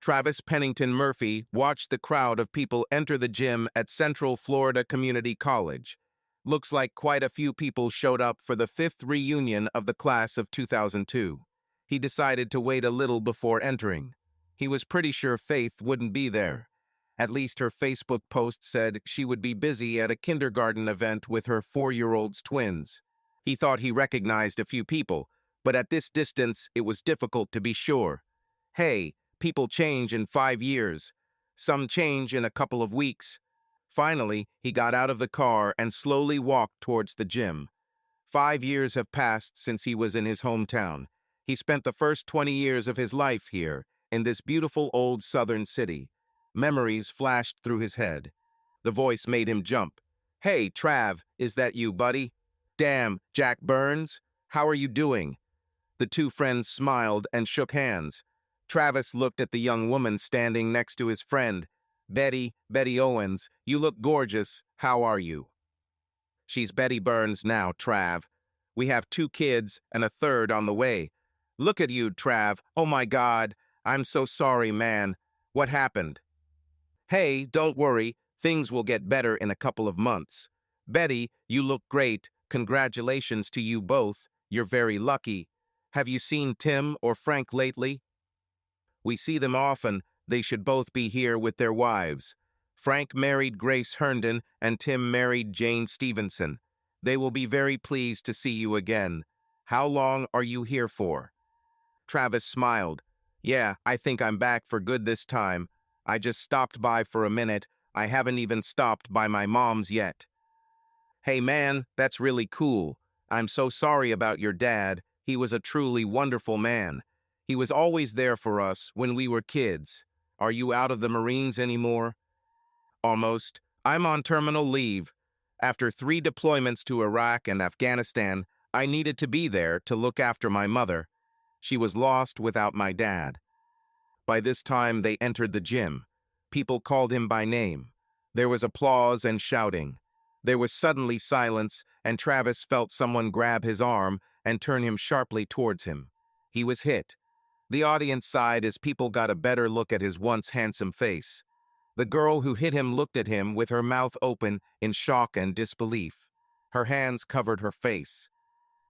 Travis Pennington Murphy watched the crowd of people enter the gym at Central Florida Community College. Looks like quite a few people showed up for the fifth reunion of the class of 2002. He decided to wait a little before entering. He was pretty sure Faith wouldn't be there. At least her Facebook post said she would be busy at a kindergarten event with her 4-year-old's twins. He thought he recognized a few people, but at this distance it was difficult to be sure. Hey, people change in 5 years. Some change in a couple of weeks. Finally, he got out of the car and slowly walked towards the gym. 5 years have passed since he was in his hometown. He spent the first 20 years of his life here, in this beautiful old southern city. Memories flashed through his head. The voice made him jump. "Hey, Trav, is that you, buddy? Damn, Jack Burns, how are you doing?" The two friends smiled and shook hands. Travis looked at the young woman standing next to his friend. Betty Owens, you look gorgeous. How are you?" "She's Betty Burns now, Trav. We have 2 kids and a third on the way." "Look at you, Trav. Oh my God. I'm so sorry, man. What happened?" "Hey, don't worry. Things will get better in a couple of months." "Betty, you look great. Congratulations to you both. You're very lucky. Have you seen Tim or Frank lately?" "We see them often. They should both be here with their wives. Frank married Grace Herndon and Tim married Jane Stevenson. They will be very pleased to see you again. How long are you here for?" Travis smiled. "Yeah, I think I'm back for good this time. I just stopped by for a minute. I haven't even stopped by my mom's yet." "Hey man, that's really cool. I'm so sorry about your dad. He was a truly wonderful man. He was always there for us when we were kids. Are you out of the Marines anymore?" "Almost. I'm on terminal leave. After 3 deployments to Iraq and Afghanistan, I needed to be there to look after my mother. She was lost without my dad." By this time, they entered the gym. People called him by name. There was applause and shouting. There was suddenly silence, and Travis felt someone grab his arm and turn him sharply towards him. He was hit. The audience sighed as people got a better look at his once handsome face. The girl who hit him looked at him with her mouth open in shock and disbelief. Her hands covered her face.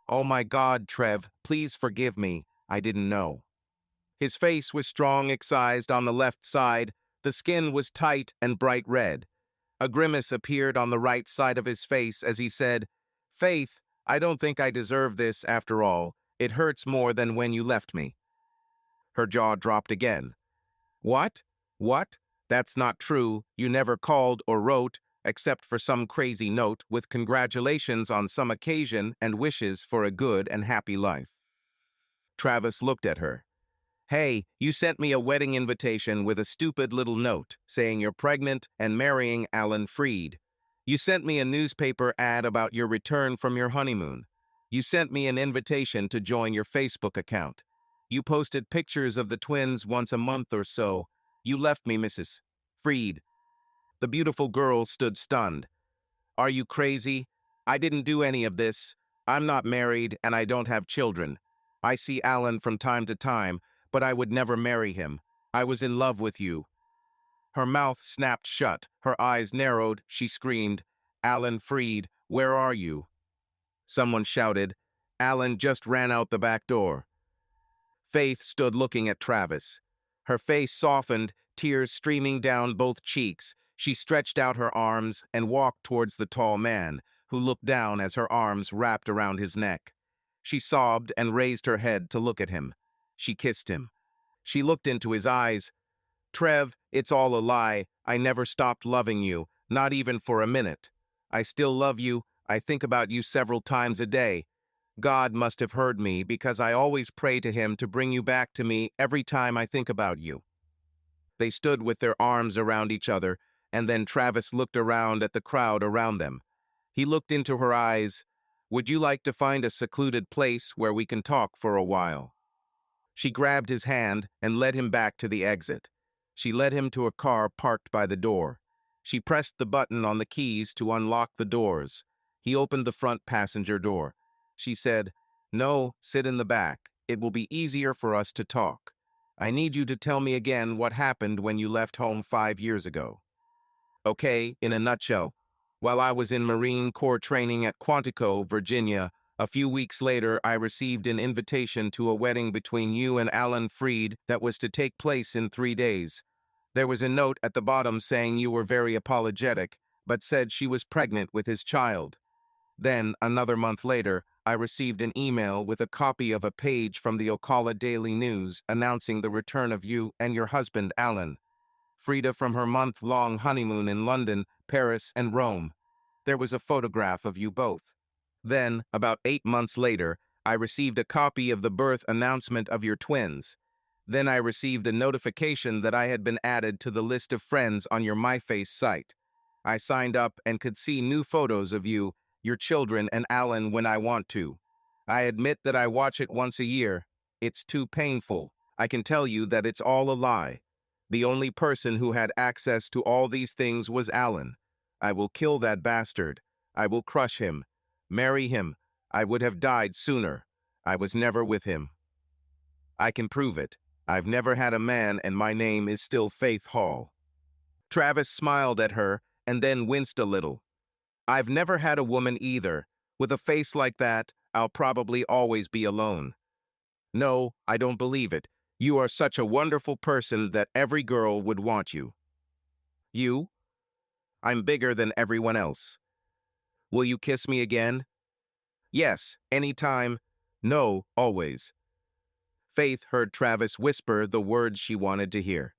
"Oh my God, Trev, please forgive me. I didn't know." His face was strong, excised on the left side. The skin was tight and bright red. A grimace appeared on the right side of his face as he said, "Faith, I don't think I deserve this after all. It hurts more than when you left me." Her jaw dropped again. What? That's not true. You never called or wrote, except for some crazy note with congratulations on some occasion and wishes for a good and happy life." Travis looked at her. "Hey, you sent me a wedding invitation with a stupid little note saying you're pregnant and marrying Alan Freed. You sent me a newspaper ad about your return from your honeymoon. You sent me an invitation to join your Facebook account. You posted pictures of the twins once a month or so. You left me, Mrs. Freed." The beautiful girl stood stunned. "Are you crazy? I didn't do any of this. I'm not married and I don't have children. I see Alan from time to time, but I would never marry him. I was in love with you." Her mouth snapped shut, her eyes narrowed, she screamed, "Alan Freed, where are you?" Someone shouted, "Alan just ran out the back door." Faith stood looking at Travis. Her face softened, tears streaming down both cheeks. She stretched out her arms and walked towards the tall man, who looked down as her arms wrapped around his neck. She sobbed and raised her head to look at him. She kissed him. She looked into his eyes. "Trev, it's all a lie. I never stopped loving you, not even for a minute. I still love you. I think about you several times a day. God must have heard me because I always pray to him to bring you back to me every time I think about you." They stood with their arms around each other, and then Travis looked around at the crowd around them. He looked into her eyes. "Would you like to find a secluded place where we can talk for a while?" She grabbed his hand and led him back to the exit. She led him to a car parked by the door. She pressed the button on the keys to unlock the doors. He opened the front passenger door. She said, "No, sit in the back. It will be easier for us to talk." I need you to tell me again what happened when you left home 5 years ago. Okay, in a nutshell, while I was in Marine Corps training at Quantico, Virginia, a few weeks later I received an invitation to a wedding between you and Alan Freed that was to take place in 3 days. There was a note at the bottom saying you were very apologetic, but said she was pregnant with his child. Then, another month later, I received an email with a copy of a page from the Ocala Daily News announcing the return of you and your husband, Alan. Frida from her month-long honeymoon in London, Paris, and Rome. There was a photograph of you both. Then, about 8 months later, I received a copy of the birth announcement of your twins. Then I received a notification that I had been added to the list of friends on your MyFace site. I signed up and could see new photos of you, your children, and Alan when I want to. I admit that I watch it once a year. It's too painful. I can tell you that it's all a lie. The only person who had access to all these things was Alan. I will kill that bastard. I will crush him. Marry him. I would have died sooner. I was never with him. I can prove it. I've never had a man and my name is still Faith Hall. Travis smiled at her and then winced a little. I've never had a woman either. With a face like that, I'll probably always be alone. No, I don't believe it. You are such a wonderful person that every girl would want you. You? I'm bigger than everyone else. Will you kiss me again? Yes, anytime. No, always. Faith heard Travis whisper the words she wanted to hear.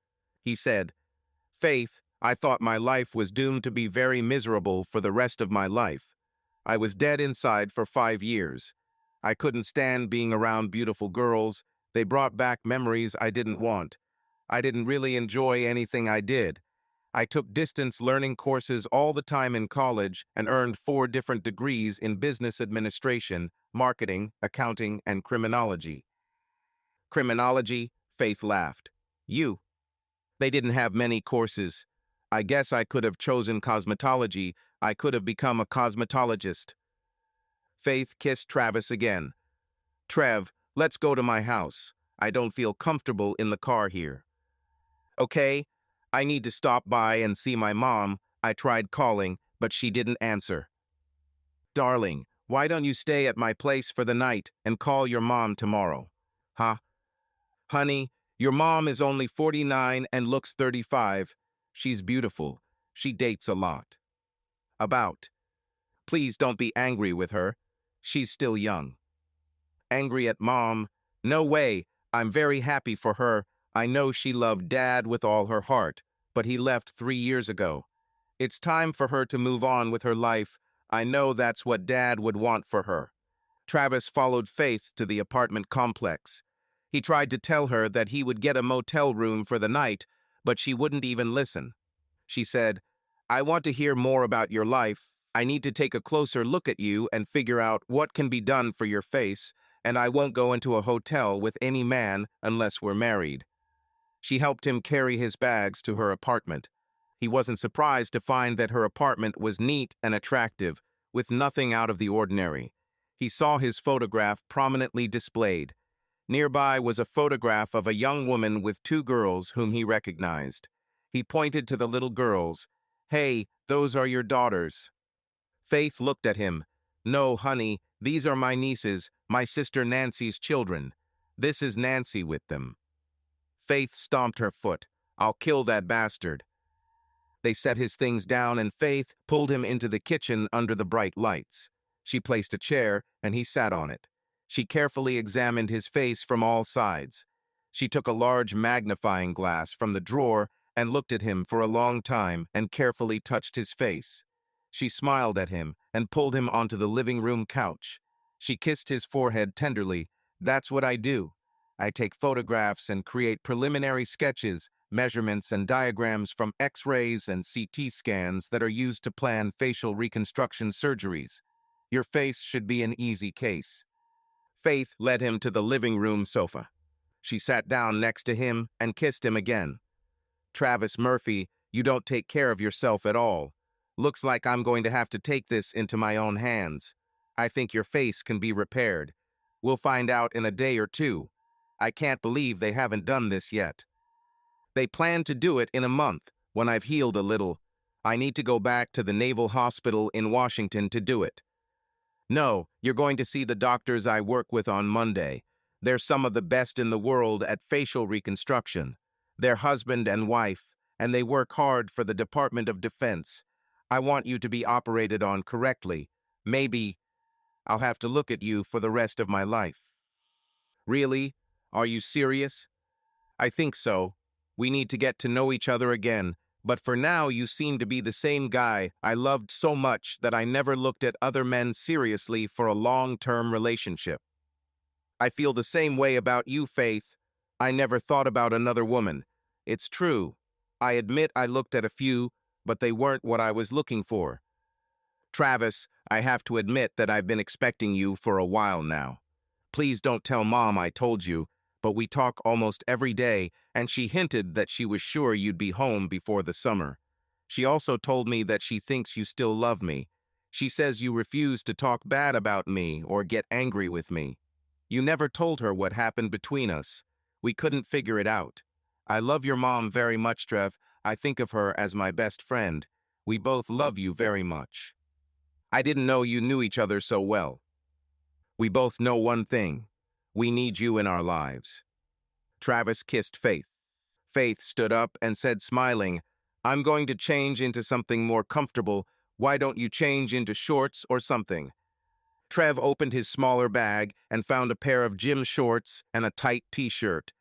He said, Faith, I thought my life was doomed to be very miserable for the rest of my life. I was dead inside for 5 years. I couldn't stand being around beautiful girls. They brought back memories I didn't want. I didn't really enjoy anything I did. I took distance learning courses all the time in college and earned 4 different degrees in business administration, marketing, accounting, and criminology. Criminology? Faith laughed. You. They didn't have many courses. I guess I could have chosen cosmetology. I could have become a cosmetologist. Faith kissed Travis again. Trev, let's go to my house. I don't feel comfortable in the car here. Okay, I need to stop by and see my mom. I tried calling, but she didn't answer. Darling, why don't you stay at my place for the night and call your mom tomorrow? Huh? Honey, your mom is only 49 and looks 35. She's beautiful. She dates a lot. About. Please don't be angry with her. She's still young. Angry at mom? No way. I'm very happy for her. I know she loved Dad with all her heart, but he left 3 years ago. It's time for her to move on with her life. I know that's what Dad would want for her. Travis followed Faith to the apartment complex. He tried to tell her that he would get a motel room for the night, but she wouldn't even listen. She said, I want to hear more about your life. I need to take a closer look at you and figure out what can be done for your face, and I won't go into a hotel with any man unless we're married. She helped him carry his bags to her apartment. He wasn't surprised to find that her apartment was neat and attractive, with nothing out of the ordinary. He saw his photograph prominently displayed. Nearby was a photograph of a young woman with 2 girls whom he recognized. He pointed to the little girls. Hey, those are your daughters. Faith looked at him. No, honey, these are my nieces, my sister Nancy's children. This is Nancy with them. Faith stomped her foot. I'll kill that bastard. They set his things down and Faith pulled him into the kitchen under the bright lights. She placed a chair and he sat on it. She carefully examined his face from all sides. She took a large magnifying glass from the drawer and looked at him for a long time and carefully touched his face. She smiled at him and pulled him onto the living room couch. She kissed his forehead tenderly. That's what I do. I take photographs and create preliminary sketches, measurements, and diagrams from X-rays and CT scans that are used to plan facial reconstruction surgeries. Your face should be an easy case. Faith led him to the living room sofa. She sat down next to him and kissed him again. Travis Murphy, you don't take care of yourself at all. Looks like I'm going to have to take this into my own hands. I think your face can be repaired. We'll find out in a day or two. I can't believe they haven't done this yet. They plan to do it in a month, when I've healed a little. I need to go back to the Naval Hospital in Washington to do it. No, you're going to see the doctors I work with on Monday. They're some of the best in the world at facial reconstruction. They're husband and wife, and they work hard for the Department of Defense. I want you to be operated on correctly. Maybe I'll have to look at you for the rest of my life. Really? Are you serious? I think so. We need to get to know each other again, but for now you seem to be the same guy I loved so much that I never looked at other men seriously for a long-term relationship. I feel the same way about you, Faith. I never thought about another woman. It's true. I admit I looked at a few, but they weren't what I was looking for. Travis, I have to admit that I've been expecting you for a while now. Please don't tell Mom I told you, but we talk almost every day, and she hinted that she was sure you'd be home before the summer. She also told me that she thinks you still love me. She says you refuse to talk bad about me or get angry with me. You never told her what happened between us. We couldn't figure it out. I love your mom very much, Trev. I think of her as my best friend. We both love you very much. I didn't know you knew each other so well. We both know one thing. We need you in our lives. Travis kissed Faith. Faith stood up and said, smiling, I'm going to change into something more comfortable. Why don't you change into shorts or something? Trev opened his smaller bag and found a pair of gym shorts and a tight t-shirt.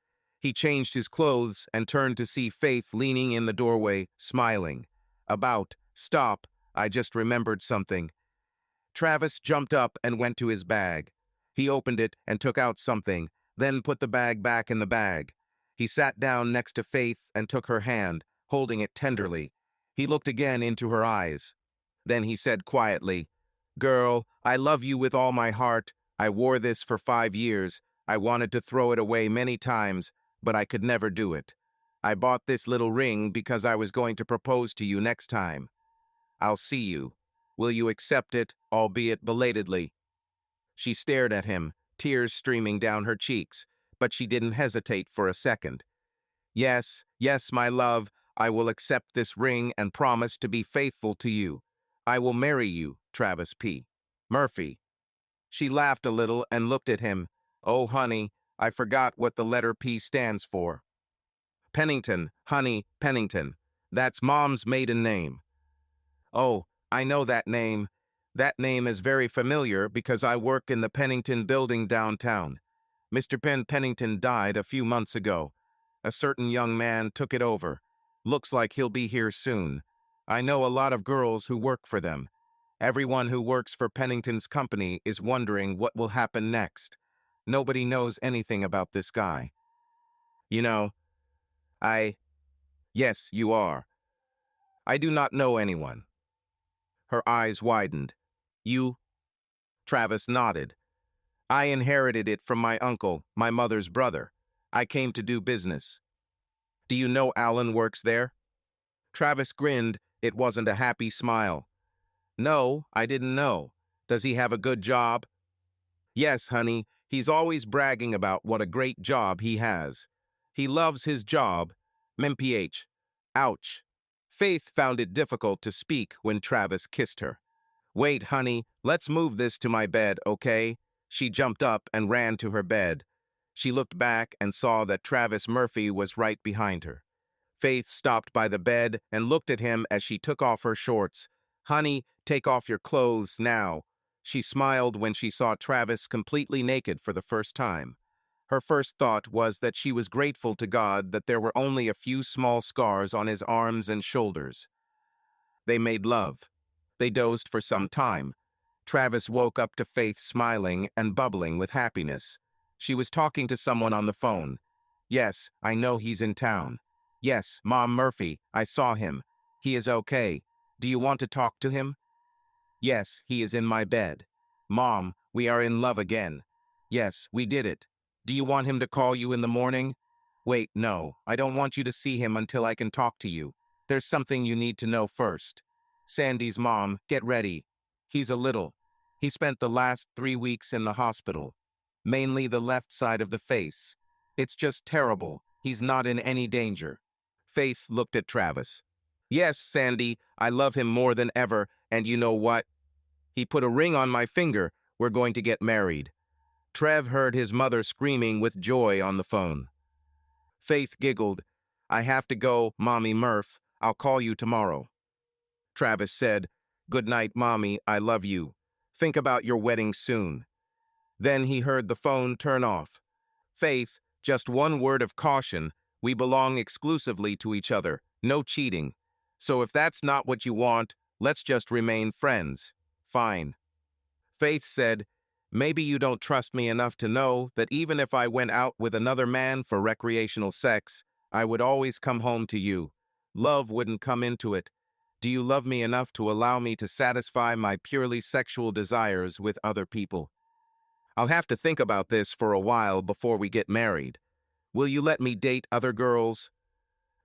He changed his clothes and turned to see Faith leaning in the doorway, smiling. Stop, I just remembered something. Travis jumped up and went to his bag. He opened it and took out something, then put the bag back in the bag. He sat down next to Faith and took her hand, holding it tenderly. He looked again into her eyes. Then he said quietly, Girl, I love you with all my heart. I wore this for 5 years. I wanted to throw it away many times, but I could never do it. I bought this little ring because I was going to propose to you next time. I'll see you. Will you accept it, albeit belatedly? She stared at him, tears streaming down her cheeks, but she didn't hesitate for a second. Yes, yes, my love, I will accept this ring and promise to be faithful to you. I will marry you, Travis P. Murphy. She laughed a little and looked at him. Oh, honey, I forgot what the letter P stands for. Pennington, honey, Pennington. That's Mom's maiden name. Oh, I know that name. That name is very familiar because I work in the Pennington building downtown. Mr. Pennington died a few months ago. A certain young man took it over. Looks like he'll be here soon. I know a lot of girls who work for them. Everyone who works for Pennington's company is wondering what will happen next. Nobody knows anything about this guy. You know, yes, you are. I do not know anyone. Her eyes widened. You? Travis nodded. I inherited it from my uncle, my mother's brother. I came to do business. Do you know Alan works there? Travis grinned. It wasn't a happy smile. No, I didn't know. Does he have a good job? Yes, honey. He's always bragging about what a great job he has. He loves his job. MPH. Ouch. Faith found it difficult to speak when Travis kissed her. Wait, honey, let's move this to my bed, okay? She jumped up and ran to her bed. She looked back and saw that Travis Murphy was right behind her. Faith stopped by the bed and looked at him as she took off her shorts. Honey, take off your clothes now. She smiled when she saw Travis completely naked for the first time. Her first thought was that she was grateful to God that there were only a few small scars on his arms and shoulders. They made love. They dozed for some time. Travis woke up to Faith smiling and bubbling with happiness. She was talking to someone on the phone. Yes, I know he's in town. Yes, Mom Murphy, I saw him. He is okay. Do you want to talk to him? Yes, he is in my bed. Mom, we are in love again. Yes, we did it. Do you want him to call you in the morning? Wait, no, I don't want you to see him until I can talk to you. There's something you need to know first. Sandy's mom, get ready. He's a little. He spent the last 3 weeks in the hospital. Mainly the left side of the face. It's just terrible. He's not in any danger. Faith looked at Travis. Yes, Sandy, I love him more than ever, and you know what? He put a ring on my finger. We're going to get married. Trev heard his mother screaming with joy on the phone. Faith giggled. I have to go, Mommy Murph. I'll call you tomorrow. Travis said, Good night, Mommy. I love you. Think about your wedding soon. Then he heard the phone turn off. Faith, just one word of caution. We belong exclusively to each other. No cheating. So if that's not what you want, let's just remain friends. Fine. Faith said, Maybe you don't trust me enough to know that even if I went out with another man for recreational sex, I would always come home to you. Love wouldn't come into it. Do you love me enough to allow me to satisfy my purely sexual desires with other people? I'll have to think about this for a while before we get married. Will you let me date other girls?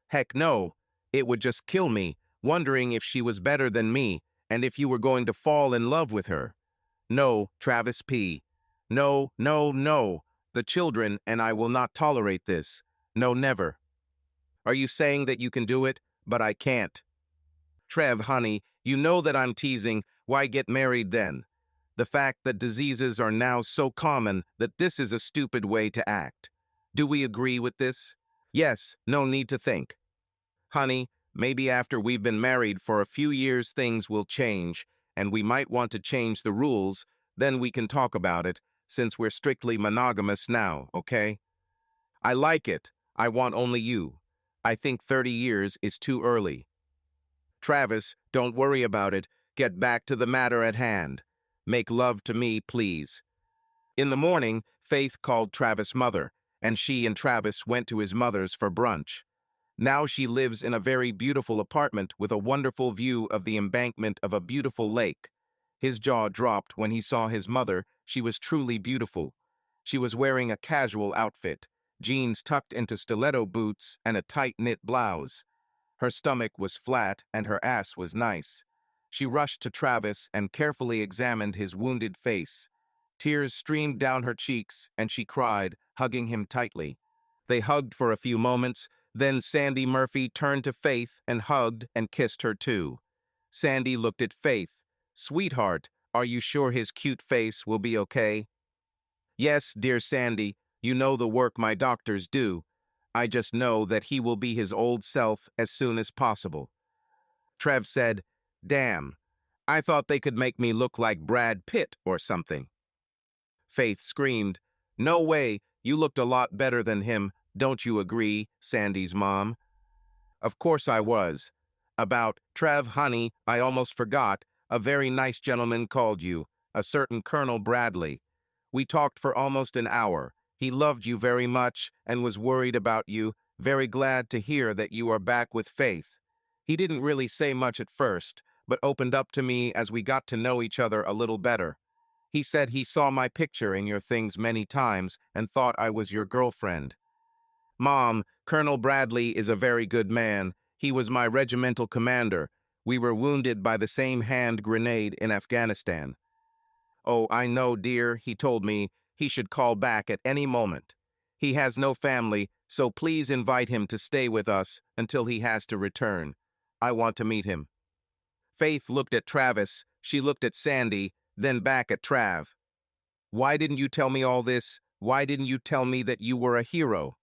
Heck no. It would just kill me, wondering if she was better than me, and if you were going to fall in love with her. No, Travis P. No, no, no. The children and I will not tolerate this. No, never. Are you saying that you can do it? But I can't. Trev, honey, you know that I'm teasing. Why get married then? The fact that diseases are now so common that this is a stupid way to act. Do we agree with this? Yes, no need to think. Honey, maybe after we've been married for a few years things will change, and we might want to change the rules, then we can talk about it, since we're strictly monogamous now, okay? I like it. I want only you. I think 30 years is too early. Travis, don't worry about it. Get back to the matter at hand. Make love to me, please. In the morning, Faith called Travis' mother, and she and Travis went to his mother's for brunch. Now she lives in a very beautiful apartment with a wonderful view of the embankment of a beautiful lake. His jaw dropped when he saw his mother. She was truly beautiful. She was wearing a casual outfit, jeans tucked into stiletto boots and a tight-knit blouse. Her stomach was flat and her ass was nice. She rushed to Travis and carefully examined his wounded face. Tears streamed down her cheeks and she cried, hugging him tightly. They hugged for a few moments. Then Sandy Murphy turned to Faith and hugged and kissed her too. Sandy looked at Faith. Sweetheart, are you sure his cute face will be okay? Yes, dear Sandy, you know the work my doctors do. I just know that he will be his old self as soon as possible. Trev said, Damn, I thought they could make me look like Brad Pitt or something. Faith screamed, No way, you looked a lot better than him. Don't you agree, Sandy's mom? Of course I was. About Trev, honey, I almost forgot. A very nice gentleman called you, a certain Colonel Bradley. We talked for almost an hour. He loved you very much and was worried about you, very glad to hear that you are back with Faith. He didn't really say much at first, but opened up to me as we got to know each other a little better. He said he saw my picture in your things many times and thought I was your girlfriend. Mom, Colonel Bradley is a very good man. He was my regimental commander. We were wounded by the same hand grenade in Afghanistan. Oh, I know, dear, he told me he should call back at any moment. He has no family, so please invite him to stay with us until he has to return. I want to meet him. Faith looked at Travis, she looked at Sandy, then back at Trav. Why didn't you tell me all this? Why didn't you tell me that you were a hero?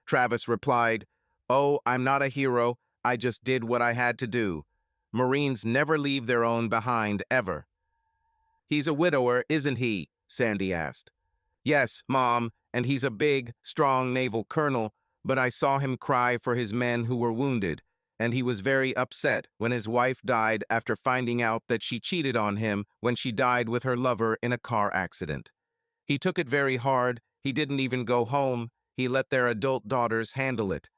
Travis replied, Oh, I'm not a hero. I just did what I had to do. Marines never leave their own behind, ever. He's a widower, isn't he? Sandy asked. Yes, Mom, and he's a big, strong naval colonel, but I saw him cry for his men who were wounded, and he was very upset when his wife died after finding out that she cheated on him when she died with her lover in a car accident. He took it very hard. He didn't even go home. He let their adult daughters handle it.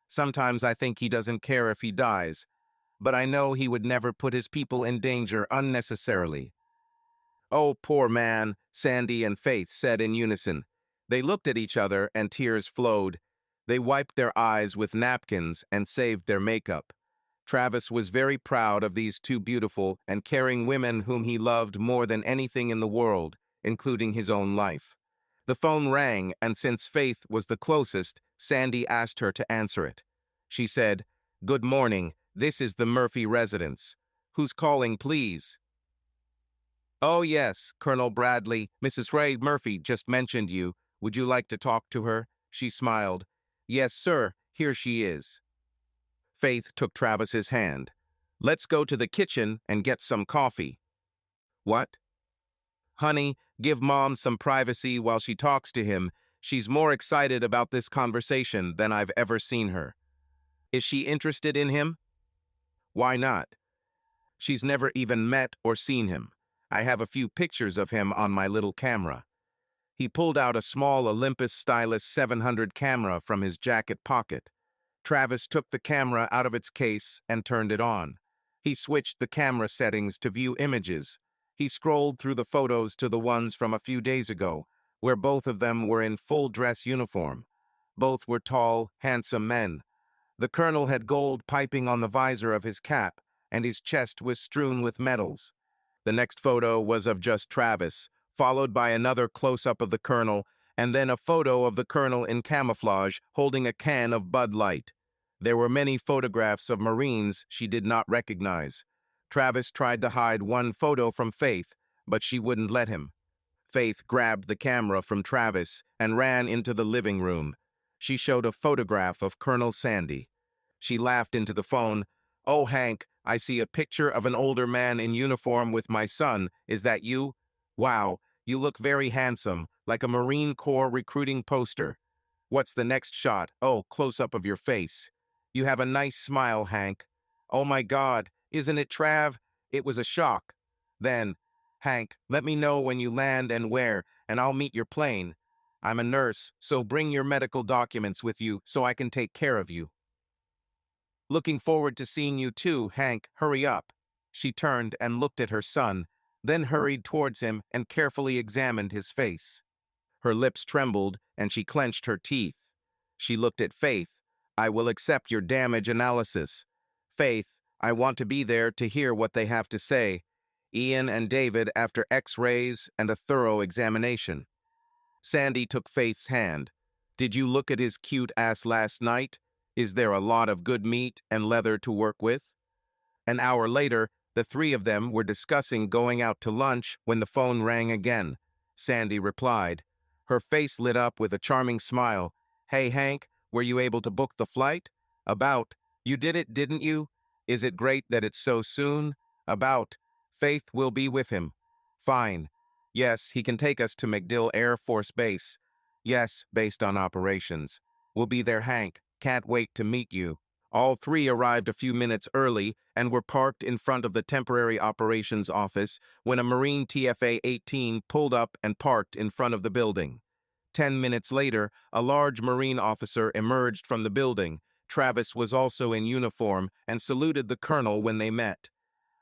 Sometimes I think he doesn't care if he dies, but I know he would never put his people in danger unnecessarily. Oh, poor man, Sandy and Faith said in unison. They looked at each other and tears flowed. They wiped their eyes with napkins and saved their makeup. Travis was very proud of these two beautiful and caring women whom he loved more than anything in the world, including his own life. The phone rang, and since Faith was the closest, Sandy asked her to answer it. She said, "Good morning, this is the Murphy residence. Who's calling, please?" "Oh, yes, Colonel Bradley. Mrs. Ray Murphy just mentioned you. Would you like to talk to her?" She smiled. "Yes, sir. Here she is." Faith took Travis's hand. "Let's go to the kitchen and get some coffee." "What?" "Honey, give Mom some privacy while she talks to him. She's more excited about this conversation than I've ever seen her." "Is she interested in him?" "Why not? She's never even met or seen him. I have a few pictures of him on my little camera." He pulled out a small Olympus Stylus 700 camera from his jacket pocket. Travis took the camera out of its case and turned it on. He switched the camera settings to view images. He scrolled through the photos to the ones from a few days ago, where both of them were in full dress uniform. Both were tall, handsome men. The colonel had gold piping on the visor of his cap, and his chest was strewn with medals. The next photo was of just Travis, followed by another close-up of the colonel, and then a photo of the colonel in camouflage holding a can of Bud Light. There were many photographs of Marines she did not recognize. Travis tried to hide one photo from Faith, but she wouldn't let him. Faith grabbed the camera from Travis and ran into the living room. She showed a photograph of Colonel Sandy. She laughed into the phone. "Oh, Hank, I see a picture of an older man in uniform with my son. Is that you? Wow, you look very handsome, like a Marine Corps recruiting poster. What's the next shot? Oh, close-up of your face. You have a nice smile, Hank. Oh my God, isn't it Trav? It was a shock." Then, "Hank, let me know when you land and where, and I'll meet your plane. I'm a nurse, so bring your medical documents with you so I can take care of you." "Looking forward to seeing you too, Hank. Hurry up." She turned and looked at her son, then hurried towards him and carefully examined his face. Her lips trembled, and she clenched her teeth. She looked at Faith. "I will accept your damage analysis. Faith, I want to be there to hear what they have to say. Ian and David after X-rays and a thorough examination." Sandy took Faith's hand. "Did you look at his cute ass last night? Is there a lot of good meat and leather to work with?" An hour later, the three of them were discussing going out to lunch when the phone rang again. Sandy replied. Her face lit up with a charming smile. "Hey, Hank, were you able to book the flight?" "About. You did it, didn't you? Is it great that it's so soon?" "About. Faith will be with him." "Fine. Yes, he can take us to MacDill Air Force Base." "Yes, based on operations. We'll be there, Hank. Can't wait to meet you." All three arrived a few minutes early and were parked in front of the temporary operations office when a Marine TFA-18 pulled up and parked in front of the building. 10 minutes later, a large Marine officer emerged from the building. Travis was also in uniform and saluted the colonel when they met.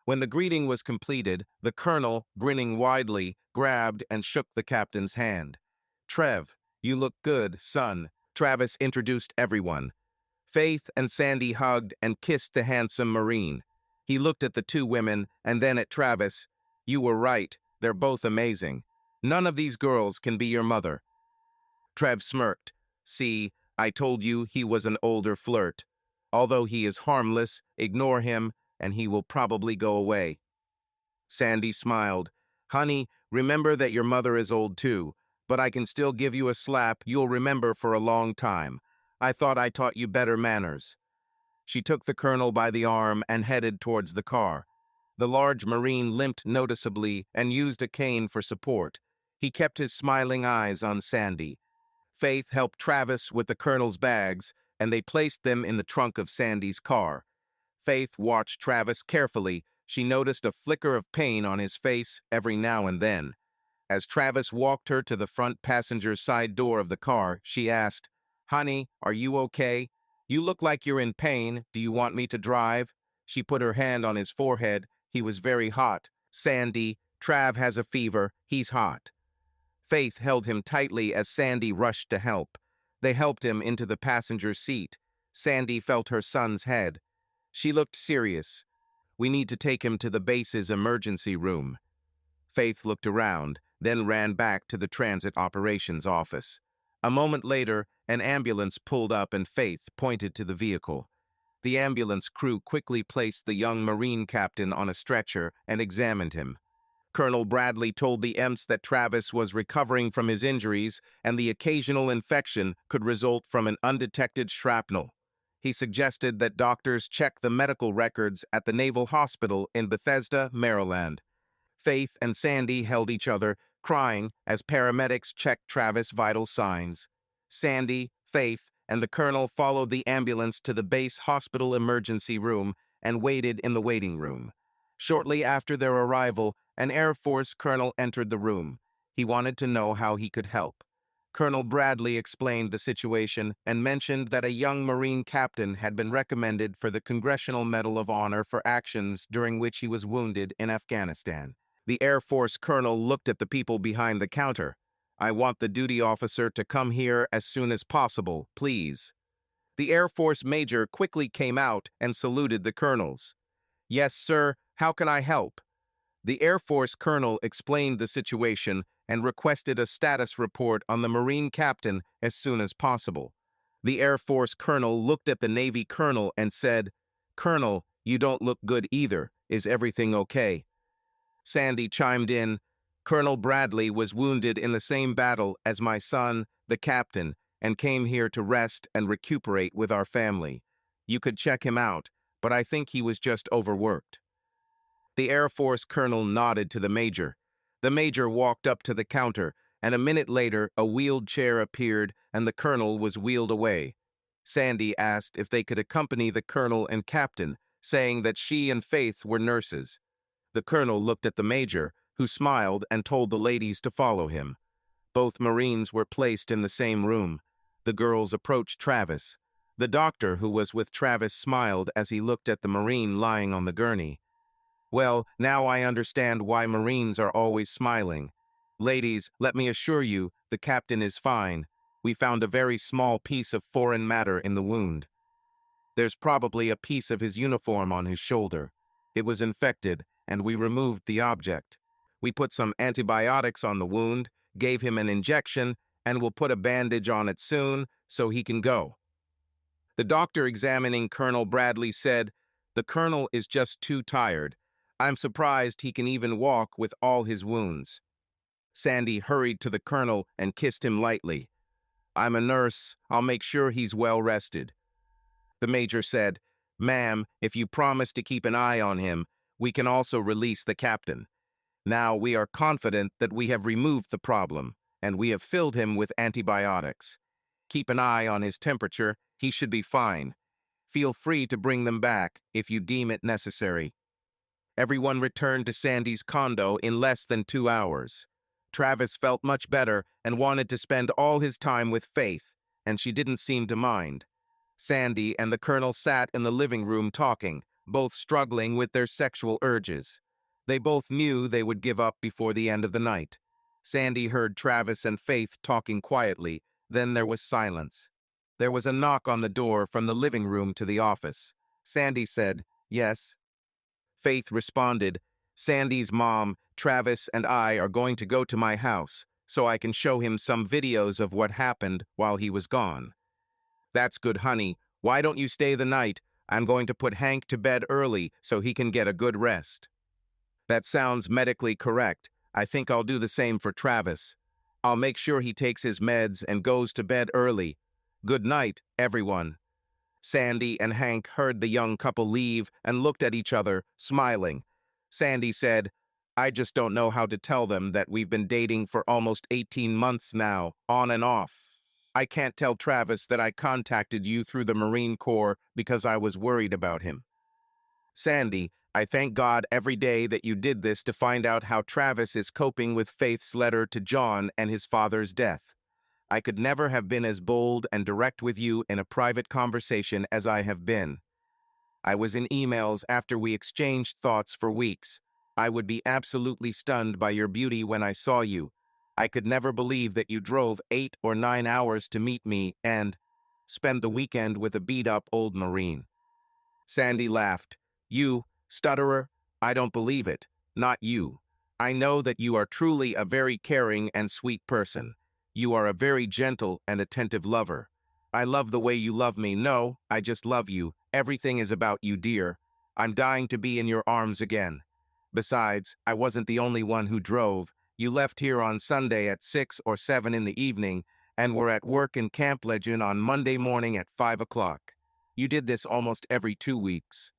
When the greeting was completed, the colonel, grinning widely, grabbed and shook the captain's hand. "Trev, you look good, son." Travis introduced everyone. Faith and Sandy hugged and kissed the handsome Marine. He looked at the two women and then at Travis. "You were right. They're both amazing. None of these girls can be your mother." Trev smirked. "See, I told you he was an older flirt. Although he is harmless, ignore him, and he will probably go away." Sandy smiled. "Honey, remember that your mother is old too, but I can still give you a slap you'll remember for a long time. I thought I taught you better manners." She took the colonel by the arm and headed towards the car. The large Marine limped noticeably and used a cane for support. He kept his smiling eyes on Sandy. Faith helped Travis with the colonel's bags, and they placed them in the trunk of Sandy's car. Faith watched Travis carefully. She noticed a flicker of pain on his face every now and then. As Travis walked her to the front passenger side door of the car, she asked, "Honey, are you okay? You look like you're in pain. Do you want me to drive?" She put her hand on his forehead. He was very hot. "Sandy, Trav has a fever. He's hot." Faith held him tightly as Sandy rushed to help. They helped him into the passenger seat. Sandy felt her son's head. She looked serious. "We need to take him to the base's emergency room." Faith looked around. then ran back to the transit operations office. A moment later, an ambulance pulled up and Faith pointed to the vehicle. The ambulance crew quickly placed the young Marine captain on a stretcher and examined him. Colonel Bradley told the EMS that Travis was recovering from his injuries and the occasional infection could result from an undetected shrapnel. He suggested that doctors check the medical records at the Naval Hospital in Bethesda, Maryland. Faith and Sandy held each other, crying as paramedics checked Travis' vital signs. Sandy, Faith, and the colonel followed the ambulance to the base hospital emergency room and waited in the waiting room. Shortly after their arrival, an Air Force colonel entered the room. He wanted to know how he could help. Colonel Bradley explained the situation and mentioned that a young Marine captain had been recommended for the Congressional Medal of Honor for actions during which he was wounded in Afghanistan. The Air Force colonel looked at the people behind the counter. "I want the duty officer to come here as soon as possible, please." The Air Force major quickly came out and saluted the colonels. "Yes, sir, how can I help?" The Air Force colonel explained the situation and requested a status report on the Marine captain as soon as possible. The Air Force colonel looked at the Navy colonel and said, "Colonel, you don't look good either. Is everything okay?" Sandy chimed in, "Colonel Bradley was wounded in the same battle as my son, the captain, and came here to rest and recuperate with our family. You could check him out, but I think he was just overworked." The Air Force colonel nodded to the major. The major walked up to the counter, and a minute later a wheeled chair appeared and the colonel was wheeled away. Sandy asked if they could accompany the colonel and captain, saying that she and Faith were nurses. The colonel looked at the major, who smiled and told the ladies to follow him. Both Marines were placed in the same room. The girls approached Travis. The doctor who was with Travis smiled as he looked at the Marine lying on the gurney. "Well, now I understand why Marines are always smiling. Ladies, let me assure you, the captain is fine. We found a very small piece of foreign matter in the wound. There's probably a piece of his uniform on his shoulder. It was infected, and we removed the object. We put some antibiotics on the wound, gave him an injection, and will put a bandage on it soon so he can go." The doctor examining Colonel Bradley said, "The colonel is just too tired. I'm surprised he can even walk with all his wounds." Sandy hurried to the colonel and kissed him lightly. "I'm a nurse. I'll make sure he's well rested." The major said, "Ma'am, if you promise to keep an eye on him, we can also release the captain. Now we are confident that we have removed the problem, and we have filled him with antibiotics. Keep an eye on his temperature. He should be fine. Feel free to bring them back if you deem it necessary." Everyone returned to Sandy's condo in less than 2 hours. Travis felt much better and wanted to spend all his time with Faith, and she didn't seem to mind. Sandy and the colonel sat in the living room talking, both struggling with their sexual urges. They both knew they would give up before the end of the night. Sandy heard Travis and Faith talking quietly, then there was silence. There was a knock on the door from the living room to the office. Sandy said, "Yes." Faith responded, "Sandy's mom, Travis, and I are going to go to my house, so I can show him some videos of what happened while he was gone." "That's good, honey. Why don't you stay the night? I'm going to put Hank to bed early so he can get a good rest." "That sounds medically correct. I think I'll do the same for Travis. I'll make sure he takes his meds and goes to bed early. Good night, everyone." Sandy and Hank heard the young couple leave and looked at each other, smiling. Sandy said, "I just don't know how to tell them that we've been dating for almost 18 months now, on and off. I can't tell Travis that I contacted you through the Marine Corps because I was worried about him. Sandy, I thank God every day that you did this to find out how Travis is coping with Faith's letter to John and his father's death. I could never have been as bold and direct with you in a private conversation as I have been. I was in emails after we exchanged thoughts for weeks. I would be absolutely stunned by your beauty when I saw you. I could never believe that you drove 8 or 9 hours to meet me and spend the weekend with a beat-up old Marine." Sandy laughed. "You, stutterer? I don't believe it. Not you. I know that you are truly a very caring and sweet person. You are a very gentle and attentive lover. I love the way you love me. No, I just love you. Everything is about you, dear. I'm dying to be in your arms again. Besides, I wasn't the only one who drove. You left here on Sunday at 6 or 7 in the evening and were at work in Camp Lejeune on Monday morning at 5 o'clock. You did this almost every 2 weeks.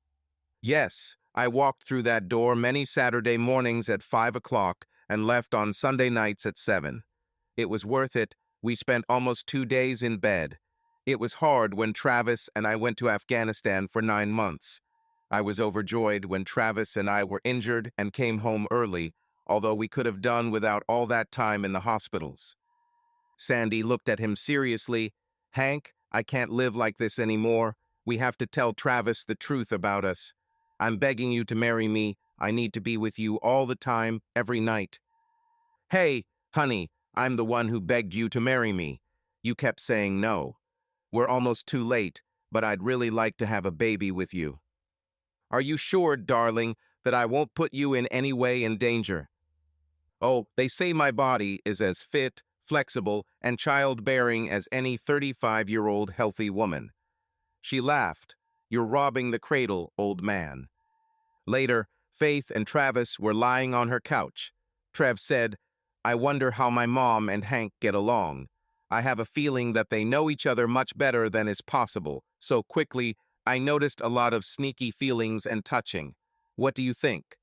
Yes, I walked through that door many Saturday mornings at 5 o'clock and left on Sunday nights at 7. It was worth it. We spent almost 2 days in bed. It was hard when Travis and I went to Afghanistan for 9 months. I was overjoyed when Travis and I were injured and came home early, although we could have done without all that time in the hospitals. Sandy looked at him seriously. Hank, I can't live like this anymore. We have to tell Travis the truth about us. I'm begging you to marry me. I need to be with you all the time, every night. Hey, honey, I'm the one who begged you to marry me. You kept saying no. We're almost too late, but I'd really like to have a baby with you. Are you sure, darling, that I won't put you in any way in danger? Oh, they say my body is as fit, flexible, and childbearing as any 35-year-old healthy woman. She laughed. You're robbing the cradle, old man. Later, Faith and Travis were lying on her couch. Trev said, I wonder how my mom and Hank get along. I have a feeling that they know each other much better than is possible. So quickly, I noticed a lot of sneaky feelings and touching. What do you think?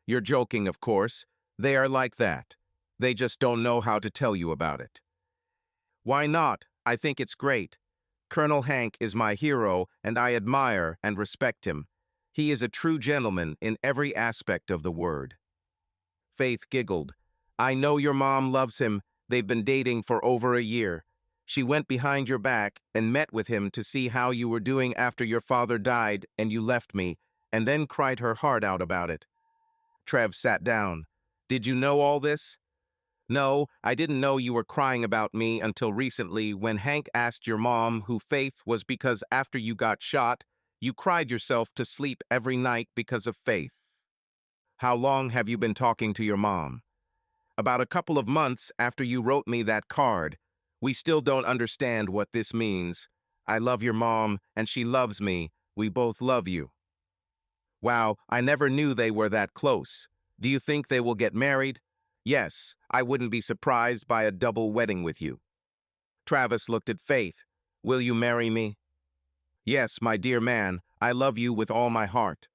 You're joking, of course. They are like that. They just don't know how to tell you about it. Why not? I think it's great. Colonel Hank is my hero, and I admire and respect him. He is a true gentleman in every aspect of the word. Faith giggled. I know your mom loves him. They've been dating for over a year. She went behind your back and met with him to see how you were doing after your father died and you left me, and then cried her heart out about it. Trev sat down. Did you know all this? No, I didn't know you were crying about me until recently when Hank asked your mom who Faith was because after you got shot, you cried yourself to sleep every night because of Faith. How long have you been talking to your mom? About a couple of months after you wrote me that card. We still don't understand what this means. I love your mom, and she loves me. We both love you. Wow, I never knew they were that close. Do you think they will get married? Yes, I wouldn't be surprised by a double wedding with you. Travis looked at Faith. Will you marry me? Yes, my dear man, I love you with all my heart.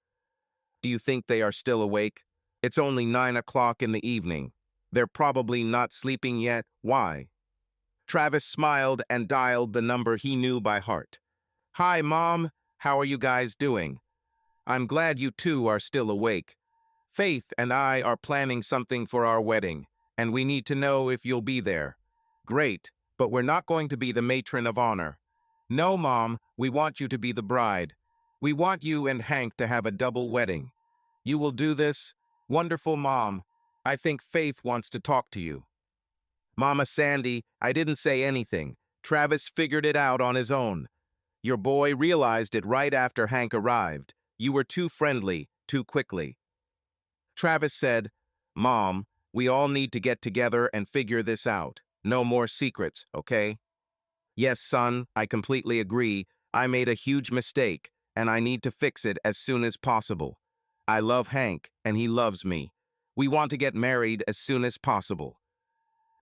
Do you think they are still awake? It's only 9 o'clock in the evening. They're probably not sleeping yet. Why? Travis smiled and dialed the number he knew by heart. Hi, Mom. How are you guys doing? I'm glad you two are still awake. Faith and I are planning something for our wedding, and we need to know if you'll be there. Great, but we're not going to be the matron of honor. No, Mom, we want you to be the bride. We want you and Hank to have a double wedding. You will do this? Wonderful, Mom. I think Faith wants to talk to you. Mama Sandy, I didn't say anything. Travis figured it out on his own. Your boy realized it right after Hank arrived. You were too friendly, too quickly. Travis said, Mom, we all need to get together and figure this out. No more secrets, okay? Yes, son, I completely agree. I made a huge mistake, and I need to fix it as soon as possible. I love Hank, and he loves me. We want to get married as soon as possible.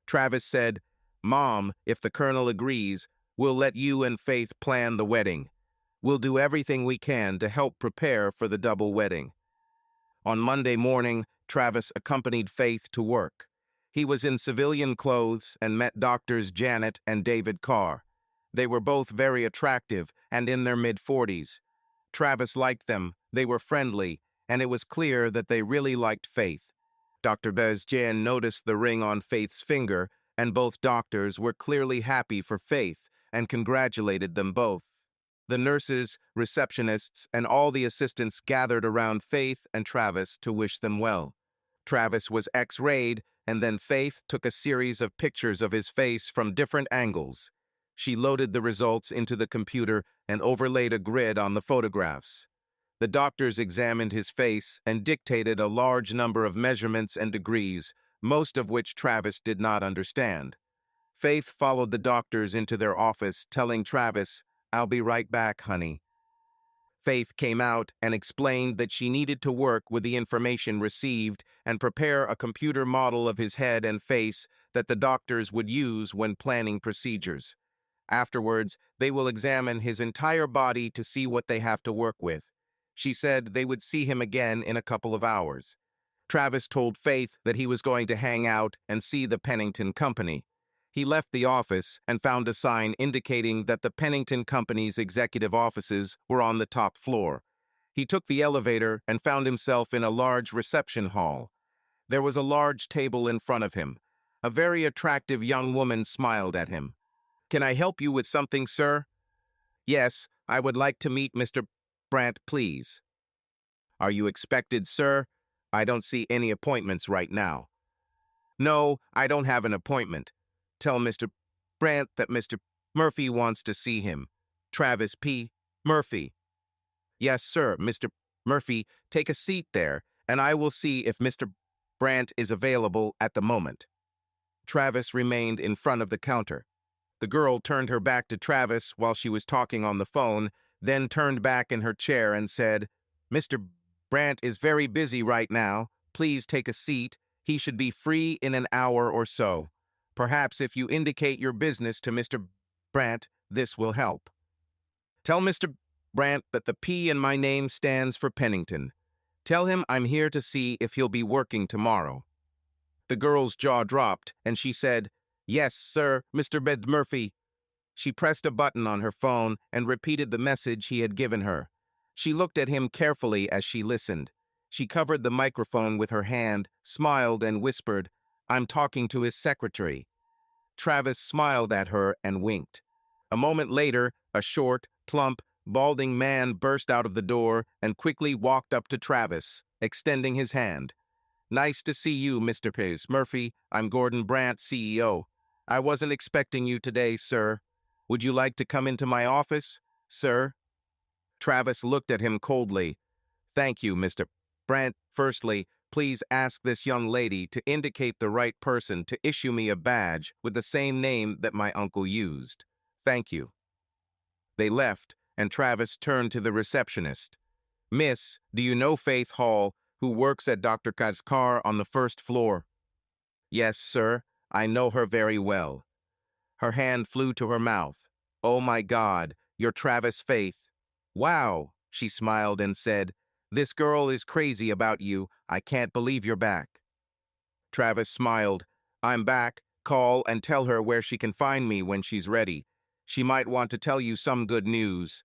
Travis said, Mom, if the Colonel agrees, we'll let you and Faith plan the wedding. We'll do everything we can to help prepare for the double wedding. On Monday morning, Travis accompanied Faith to work. He was in civilian clothes and met doctors Janet and David Carr. They were both very attractive and in their mid-40s. Travis liked them, they were friendly, and it was clear that they really liked Faith. Dr. Bezjan noticed the ring on Faith's finger, and both doctors were clearly happy for Faith and congratulated them both. The nurses, receptionists, and all the assistants gathered around Faith and Travis to wish them well. Travis was X-rayed, and then Faith took a series of pictures of his face from different angles. She loaded the results into the computer and overlaid a grid on the photographs. The doctors examined his face and dictated a large number of measurements and degrees, most of which Travis did not understand. Faith followed the doctors into their office, telling Travis, "I'll be right back, honey." Faith came out and explained that she needed to work with the information received and prepare a computer model of his head and face that the doctors would use when planning procedures. Afterwards, they will examine his entire body to see what they have to work with. She said they would see him again in a couple of hours. Travis told Faith that he was going to hang out and see the Pennington Company. He left the office and found a sign indicating that the Pennington Company's executive offices were on the top floor. He took the elevator and found himself in a large reception hall. There was a large table in front of him. A very attractive young woman smiled at him. "Can I help you with something, sir?" "Yes, I would like to meet Mr. Brandt, please." "Are you expected, sir? I don't see any appointments right now." "No, I don't have an appointment. Tell Mr. Brandt that Mr. Murphy wants to see him. Travis P. Murphy." "Yes, sir, Mr. Murphy, take a seat there, and I will see if Mr. Brandt is available at the moment." Travis remained in front of the counter. The girl turned her back to Travis while she was talking on the phone, then turned back in her chair and said, "Mr. Brandt is very busy right now. Please take a seat. He should be free in an hour or so. Perhaps if you indicate your business to Mr. Brandt, this will help. Tell Mr. Brandt that the P in my name stands for Pennington. Tell him I'm here to see if he'll be working tomorrow." The girl's jaw dropped, and she said, "Yes, sir, Mr. Bed Murphy." She pressed a button on her phone and repeated the message he had given her. She looked at him carefully as she listened. She covered the microphone with her hand, smiled, and whispered, "I'm talking to his secretary." Travis smiled at her and winked. A moment later, a short, plump, balding man burst out of the door and quickly walked up to Travis, extending his hand. "Nice to see you, Mr. Pace Murphy. I'm Gordon Brandt, CEO. I wasn't expecting you today, sir. Would you like to come into my office, sir?" Travis looked at him coldly. "Thank you, Mr. Brandt. Firstly, please ask this young lady to indicate the right person to issue me a badge with the same name that my uncle used. Thank you." They left, and Travis turned to the receptionist. "Miss, do you know Faith Hall, who works at Dr. Kaz's car on the first floor?" "Yes, sir. I know her very well." Her hand flew to her mouth. "Oh my God, you're Travis Faith." "Wow," she smiled and said, "this girl is crazy about you. I can't believe you're back." Travis smiled. "I'm back. Call and tell her where she can find me when she's ready. She might want to tell you some good news."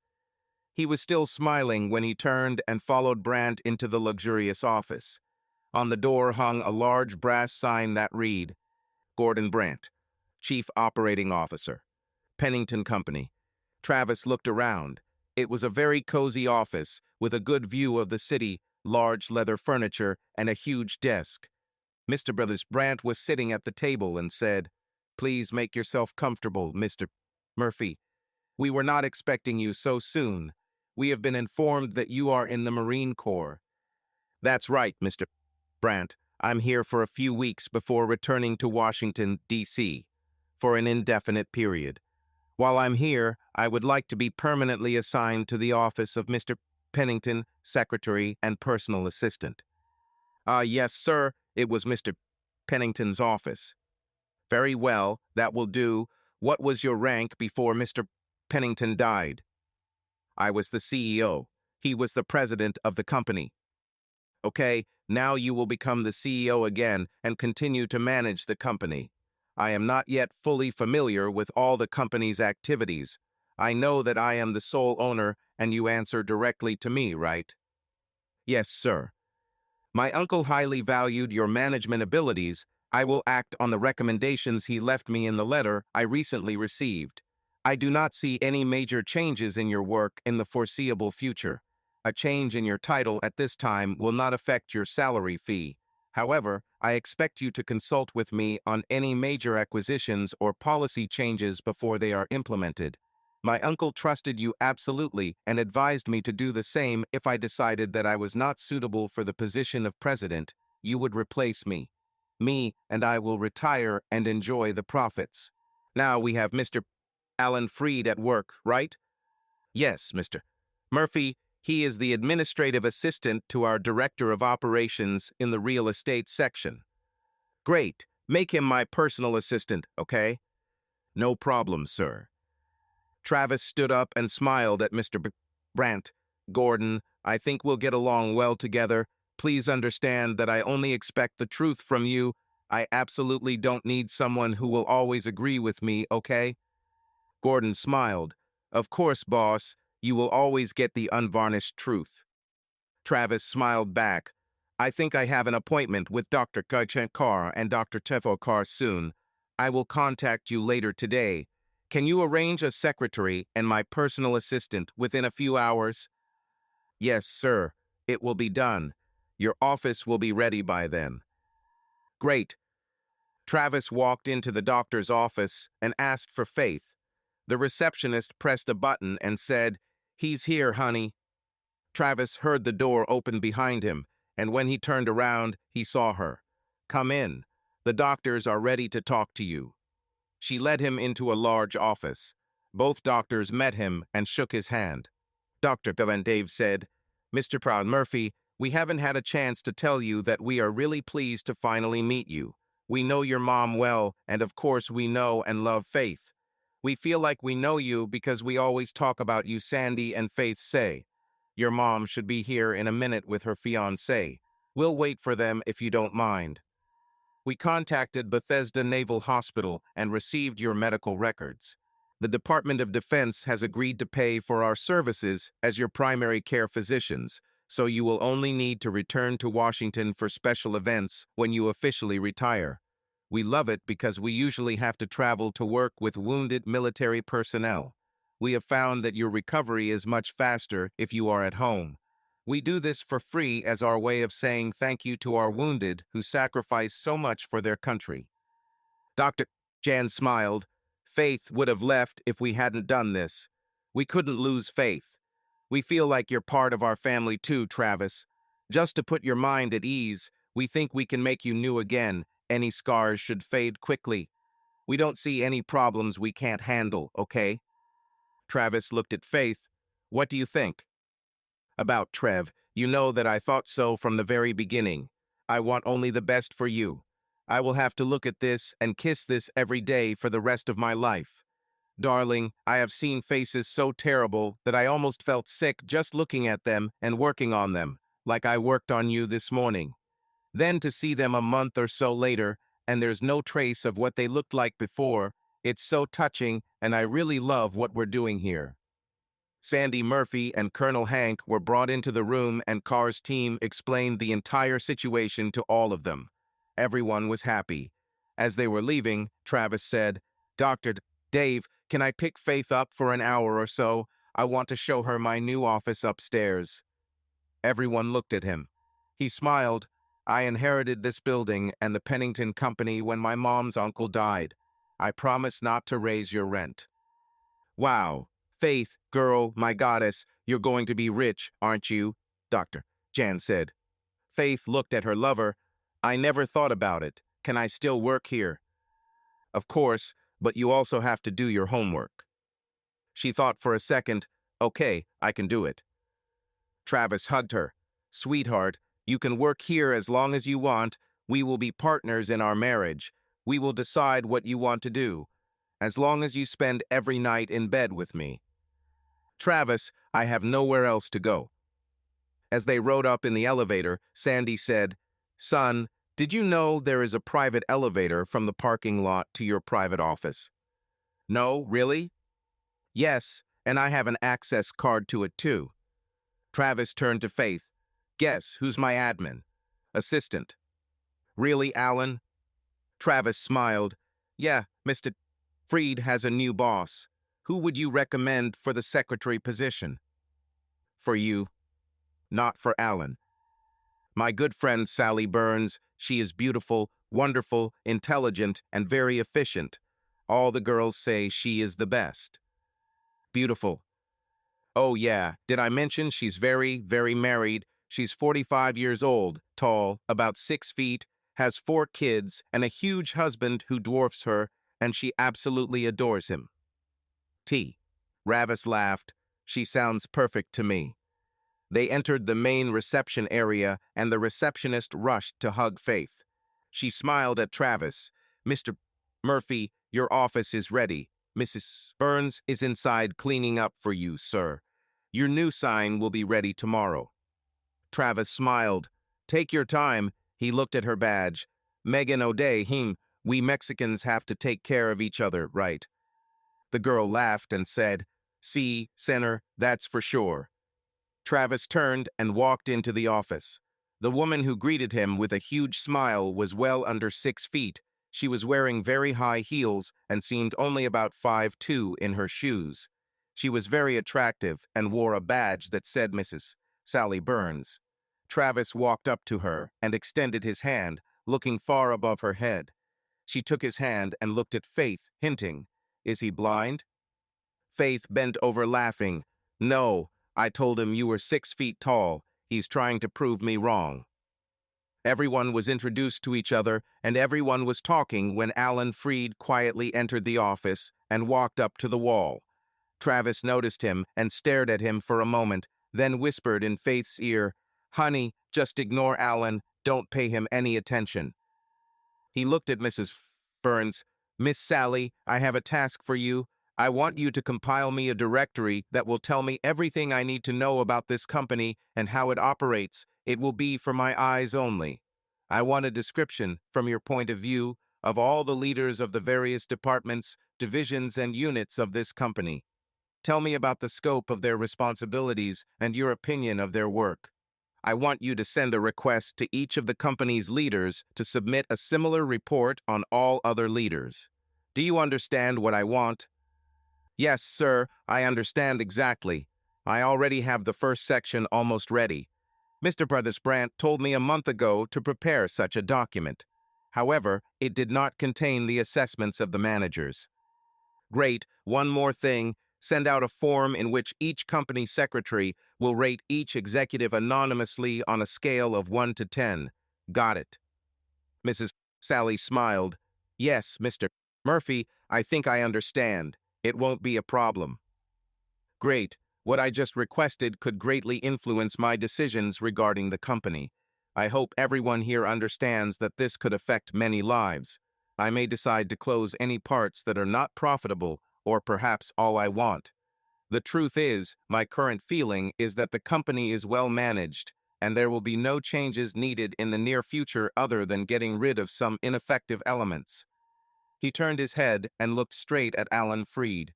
He was still smiling when he turned and followed Brandt into the luxurious office. On the door hung a large brass sign that read, "Gordon Brandt, Chief Operating Officer, Pennington Company." Travis looked around. It was a very cozy office with a good view of the city, large leather furniture, and a huge desk. Mr. Brothers Brandt was sitting at the table and said, "Please make yourself comfortable, Mr. Murphy. We were not expecting you so soon. We have been informed that you are in the Marine Corps." "That's right, Mr. Brandt. I'm here for a few weeks before returning to Washington, D.C., for an indefinite period. While I'm here, I would like to be permanently assigned to the office of Mr. Pennington, secretary and personal assistant." Yes, sir, it was Mr. Pennington's office." "Very well, that will do. What was your rank before Mr. Pennington died?" "I was the CEO. He was the president of the company." "Okay, now you will become the CEO again and continue to manage the company. I am not yet fully familiar with all the company's activities. I know that I am the sole owner and you answer directly to me, right?" "Yes, sir. My uncle highly valued your management abilities. I will act on the recommendations he left me in the letter I recently received. I do not see any major changes in your work in the foreseeable future. A change in your title at this time will not affect your salary fee. However, I expect you to consult with me on any major acquisitions or policy changes before they are implemented. My uncle trusted you absolutely and advised me to do the same if I decided that I was not suitable for the position of president. You would replace me. Me and I will retire and enjoy the profits. Now we have Mr. Alan Freed at work, right? Yes, Mr. Murphy. He is the administrative assistant to our director of operations in the real estate section. Great. Make him my personal assistant, okay? No problem, sir. Travis stood up and smiled at Mr. Brandt. Gordon, I think we'll get along well together. Please understand that I only expect the truth from you. I absolutely don't need someone who will always agree with me, okay? Gordon smiled. Of course, boss. You will always get the unvarnished truth. Travis smiled back. I think I have an appointment with Dr. Kachankar and Dr. Tefokar soon. I will contact you later today. Can you arrange a secretary and my personal assistant within a few hours? Yes, sir. It will be done. Your office will be ready by then. Great. Travis walked into the doctor's office and asked for Faith. The receptionist pressed a button and said, "He's here, honey." Travis heard the door open behind him, and when he turned around, he saw her. Come in. The doctors are ready to talk to you. She led him into a large office. Both doctors met him and shook his hand. Dr. Dave said, Mr. Proud Murphy, we haven't had a chance to tell you that we are really pleased to finally meet you. We know your mom well, and of course we know and love Faith. We feel like we know you because we always talk about you, Sandy and Faith say. Your mom should be here in a minute with her fiancé. We'll wait for them if you don't mind. We contacted Bethesda Naval Hospital and received your medical records. The Department of Defense has agreed to pay for our services as your primary care physicians, so you will only need to return to Washington for special events when you officially retire. We love it because we usually have to travel to work with wounded military personnel. We have found that your recovery is much faster if you are at home. We do this for free as our way of saying thank you to our wounded who sacrifice so much for their country. Dr. Jan smiled. Faith would have left if we hadn't done this. We couldn't lose Faith. We feel like you're part of our family too, Travis. Just to put your mind at ease, we think we can make you new again. Any scars should fade quickly. We don't see any problems we can't handle, okay? Travis looked at Faith. What do you think? About Trev, you know that I thought so from the very beginning. I want only the best for you. I will have to look at this and kiss this every day for the rest of my life. Darling, I have seen faces so terrible that I almost felt sick just looking at them and working on them, like I worked on you this morning. Then to see them a month or so later, and there's no trace of what they looked like before, it's so touching, and I really love what we're doing here. Sandy Murphy and Colonel Hank were brought into the room and Carr's team explained the entire situation to all of them. Everyone was happy. As they were leaving, Travis said, Dr. Dave, can I pick Faith up for an hour or so? I want to show her my new office upstairs. Everyone looked at him. He smiled. I inherited this building and the Pennington Company when my mom's uncle died. I promise not to raise your rent. Wow. Faith, girl, my goddess, you're going to be rich, aren't you? Dr. Jan said. Faith looked at her lover. I never thought about it. Can I still work here? Of course, but you also have to do your homework. She thought for a second. Okay, I can do it. Travis hugged her. Sweetheart, you can work here as long as you want. We will be partners in our marriage. We will decide what you want to do, as long as you spend every night in bed with me. Travis, I have nowhere else to go. As they rode up in the elevator, Sandy said, Son, did you know there is a private elevator from the parking lot to your private office? No, really? Yes, and I have an access card to it too. Travis turned to Faith. Guess who's my admin? Assistant. Really, Alan? Travis smiled. Yeah, Mr. Freed has a new boss. Who would you recommend for the secretary position? For you. Not for Alan. My good friend Sally Burns, she is beautiful, wonderful, intelligent, and very efficient. All the girls say she is the best. beautiful. Oh yeah, did I mention she's very, very married? She's 45 years old, tall, about 6 feet, has 4 kids, and a huge husband who dwarfs her, and she absolutely adores him. T. Ravis laughed. She sounds perfect to me. They entered the main reception area, and the receptionist rushed to hug Faith. She smiled at Travis. Mr. Murphy, your office is ready. Mrs. Burns is inside cleaning up for you, sir. Your new sign will be ready tomorrow. Travis smiled. Take your time. He looked at her badge. Megan O'Day, we Mexicans have to take care of each other, right? The girl laughed and said, See, Senator, that's for sure. Travis turned and walked into the office. The woman who greeted him with a huge smile was well under 6 feet. She was wearing very high heels and seemed only about 5'2" in her shoes. She was very attractive and wore a badge that said Mrs. Sally Burns. Travis walked up to her and extended his hand, looking far above her head. She took his hand and looked at Faith, hinting, Is he blind? Faith bent over laughing. No, I told him you were 6 feet tall. He's trying to prove me wrong. Everyone was introduced to each other, and everyone was talking when Alan Freed quietly entered the office and walked up to the wall. Travis noticed him and stared at him for a moment, then whispered in Faith's ear, Honey, just ignore Alan. Don't pay him any attention. He looked at Mrs. Burns. Miss Sally, I have a task for you. I want you to compile me a directory that will tell me everything I need to know about this company and how it operates. It will be for my eyes only. I want a description, from your point of view, of all the leaders of the various departments, divisions, and units of this company. Tell me about the scope of their responsibilities and your opinion of their work. I want you to send a request to each of the company's leaders to submit a similar report on all other leaders. Do you understand what I want? Yes, sir, I understand exactly. I already have the first section almost ready. Mr. Brothers Brandt told me a month ago to prepare such a document. However, it did not contain the assessments of the managers. Great, one more thing. Send out a form in which each company secretary will rate each executive anonymously on a scale of 1 to 10. Got it. Mrs. Sally smiled. Yes, Mr. Murphy, I think I understand. It won't be a problem. Great. What I just requested could greatly influence my decisions regarding the company. I hope everyone here understands that this could affect many lives. I may decide to close any parts that are not profitable, or perhaps all I want. The truth is, my current feeling is that the company is well managed, and there will be no changes needed in the near future other than getting rid of some ineffective elements. He turned his head and looked straight at Alan Freed.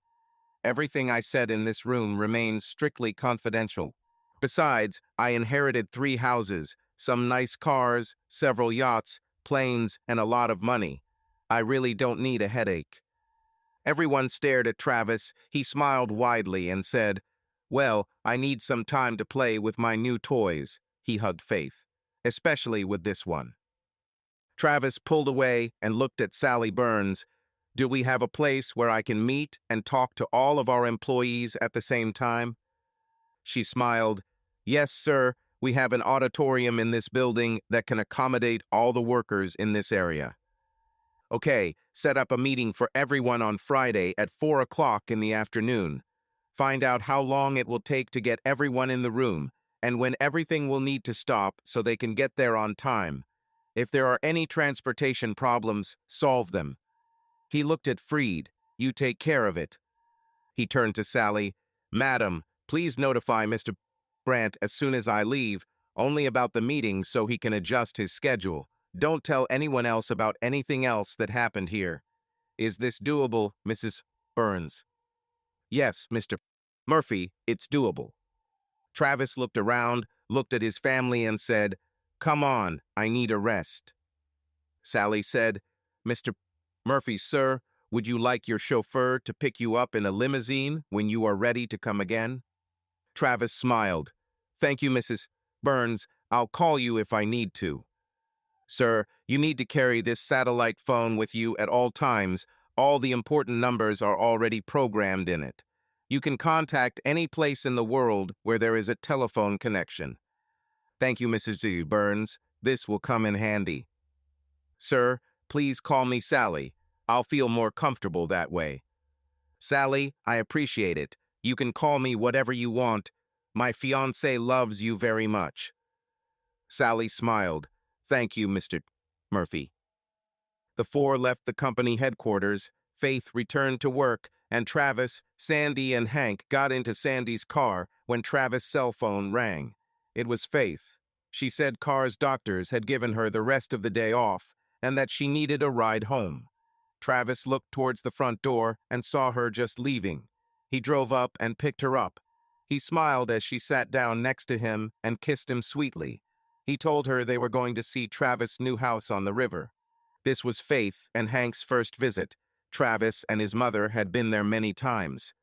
Everything I said in this room remains strictly confidential. Besides, I inherited 3 houses, some nice cars, several yachts, planes, and a lot of money. I really don't need a headache. Everyone stared at Travis. He smiled widely and said, Well, I need some time to play with my new toys. He hugged Faith, especially with this one. Travis pulled away and looked at Sally Burns. Do we have a place where I can meet and talk to all of our employees at the same time? She smiled. Yes, sir. We have an auditorium in this building that can accommodate all the workers in this area. Okay, set up a meeting for everyone on Friday at 4 o'clock in the afternoon. Find out how long it will take to get everyone in the room, and when everything will need to stop so they can get there on time. If there are any transportation problems, solve them. He looked at Freed. You take care of it. He turned to Sally. Madam, please notify Mr. Brandt as soon as I leave, only about the meeting so he can adjust his schedule. Don't tell anyone else about anything else that happened here. Is this doable, Mrs. Burns? Yes, Mr. Murphy, it's doable. Travis looked around, looked at his family and said, Come on, I need a rest. Sally said, Mr. Murphy, sir, would you like your chauffeur to pick you up in a limousine when you are ready to come again? Travis smiled. Thank you, Mrs. Burns. I'll call you if I need to. Sir, you need to carry this satellite phone with you at all times. All the important numbers are already programmed in it. You can contact any place in the world where there is a telephone connection. Thank you, Mrs. Burns. This will come in handy. Sir, please call me Sally. I'll feel more comfortable that way. Sally, I appreciate it. You can call me whatever you want. My fiancé loves you very much. Sally smiled. Thank you, Mr. Murphy. The four left the company headquarters. Faith returned to work, and Travis, Sandy, and Hank got into Sandy's car when Travis' cell phone rang. It was Faith. She said Carr's doctors had given her the rest of the day off and that she needed a ride home. Travis looked towards the front door and saw her just leaving. He drove up and picked her up. He smiled as she sat down next to him and kissed him sweetly. He told her they were going to see Travis' new house on the river. This was Faith and Hank's first visit. Travis and his mother had been there many times.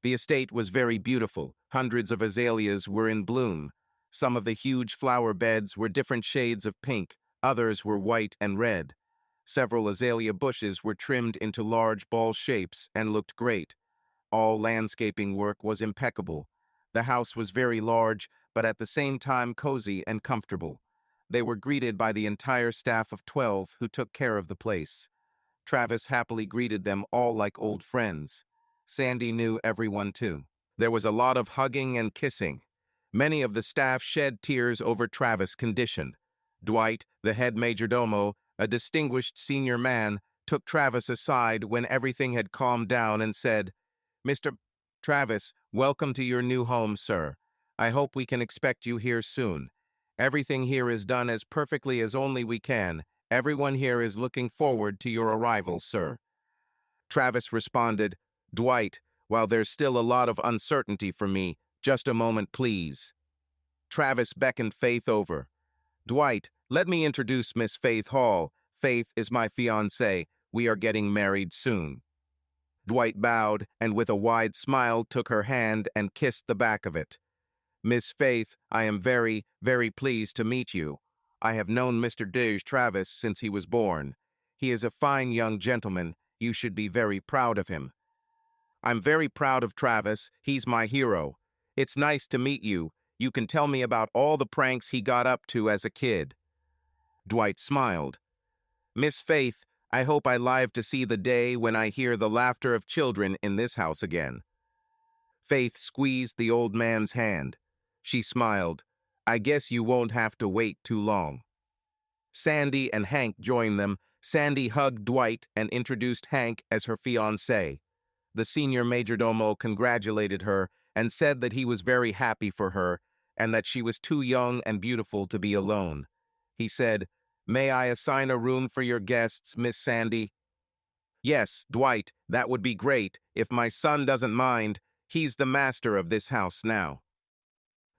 The estate was very beautiful. Hundreds of azaleas were in bloom. Some of the huge flower beds were different shades of pink, others were white and red. Several azalea bushes were trimmed into large ball shapes and looked great. All landscaping work was impeccable. The house was very large, but at the same time cozy and comfortable. They were greeted by the entire staff of 12 who took care of the place. Travis happily greeted them all like old friends. Sandy knew everyone too. There was a lot of hugging and kissing. Many of the staff shed tears over Travis' condition. Dwight, the head majordomo, a distinguished senior man, took Travis aside when everything had calmed down and said, "Mr. Travis, welcome to your new home, sir. I hope we can expect you here soon. Everything here is done as perfectly as only we can. Everyone here is looking forward to your arrival, sir." Travis responded, "Dwight, while there's still a lot of uncertainty for me, just a moment, please." Travis beckoned Faith over. "Dwight, let me introduce Miss Faith Hall. Faith is my fiancée. We are getting married soon." Dwight bowed and with a wide smile took her hand and kissed the back of it. "Miss Faith, I am very, very pleased to meet you. I have known Mr. Travis since he was born. He is a fine young gentleman. You should be very proud of him." "I'm very proud of Travis. He's my hero. It's nice to meet you. You can tell me about all the pranks he got up to as a kid." Dwight smiled. "Miss Faith, I hope I live to see the day when I hear the laughter of children in this house again." Faith squeezed the old man's hand. She smiled. "I guess you won't have to wait too long." Sandy and Hank joined them. Sandy hugged Dwight and introduced Hank as her fiancé. The senior majordomo congratulated her and said that he was very happy for her and that she was too young and beautiful to be alone. He said, "May I assign a room for your guests, Miss Sandy?" "Yes, Dwight, that would be great, if my son doesn't mind. He's the master of this house now."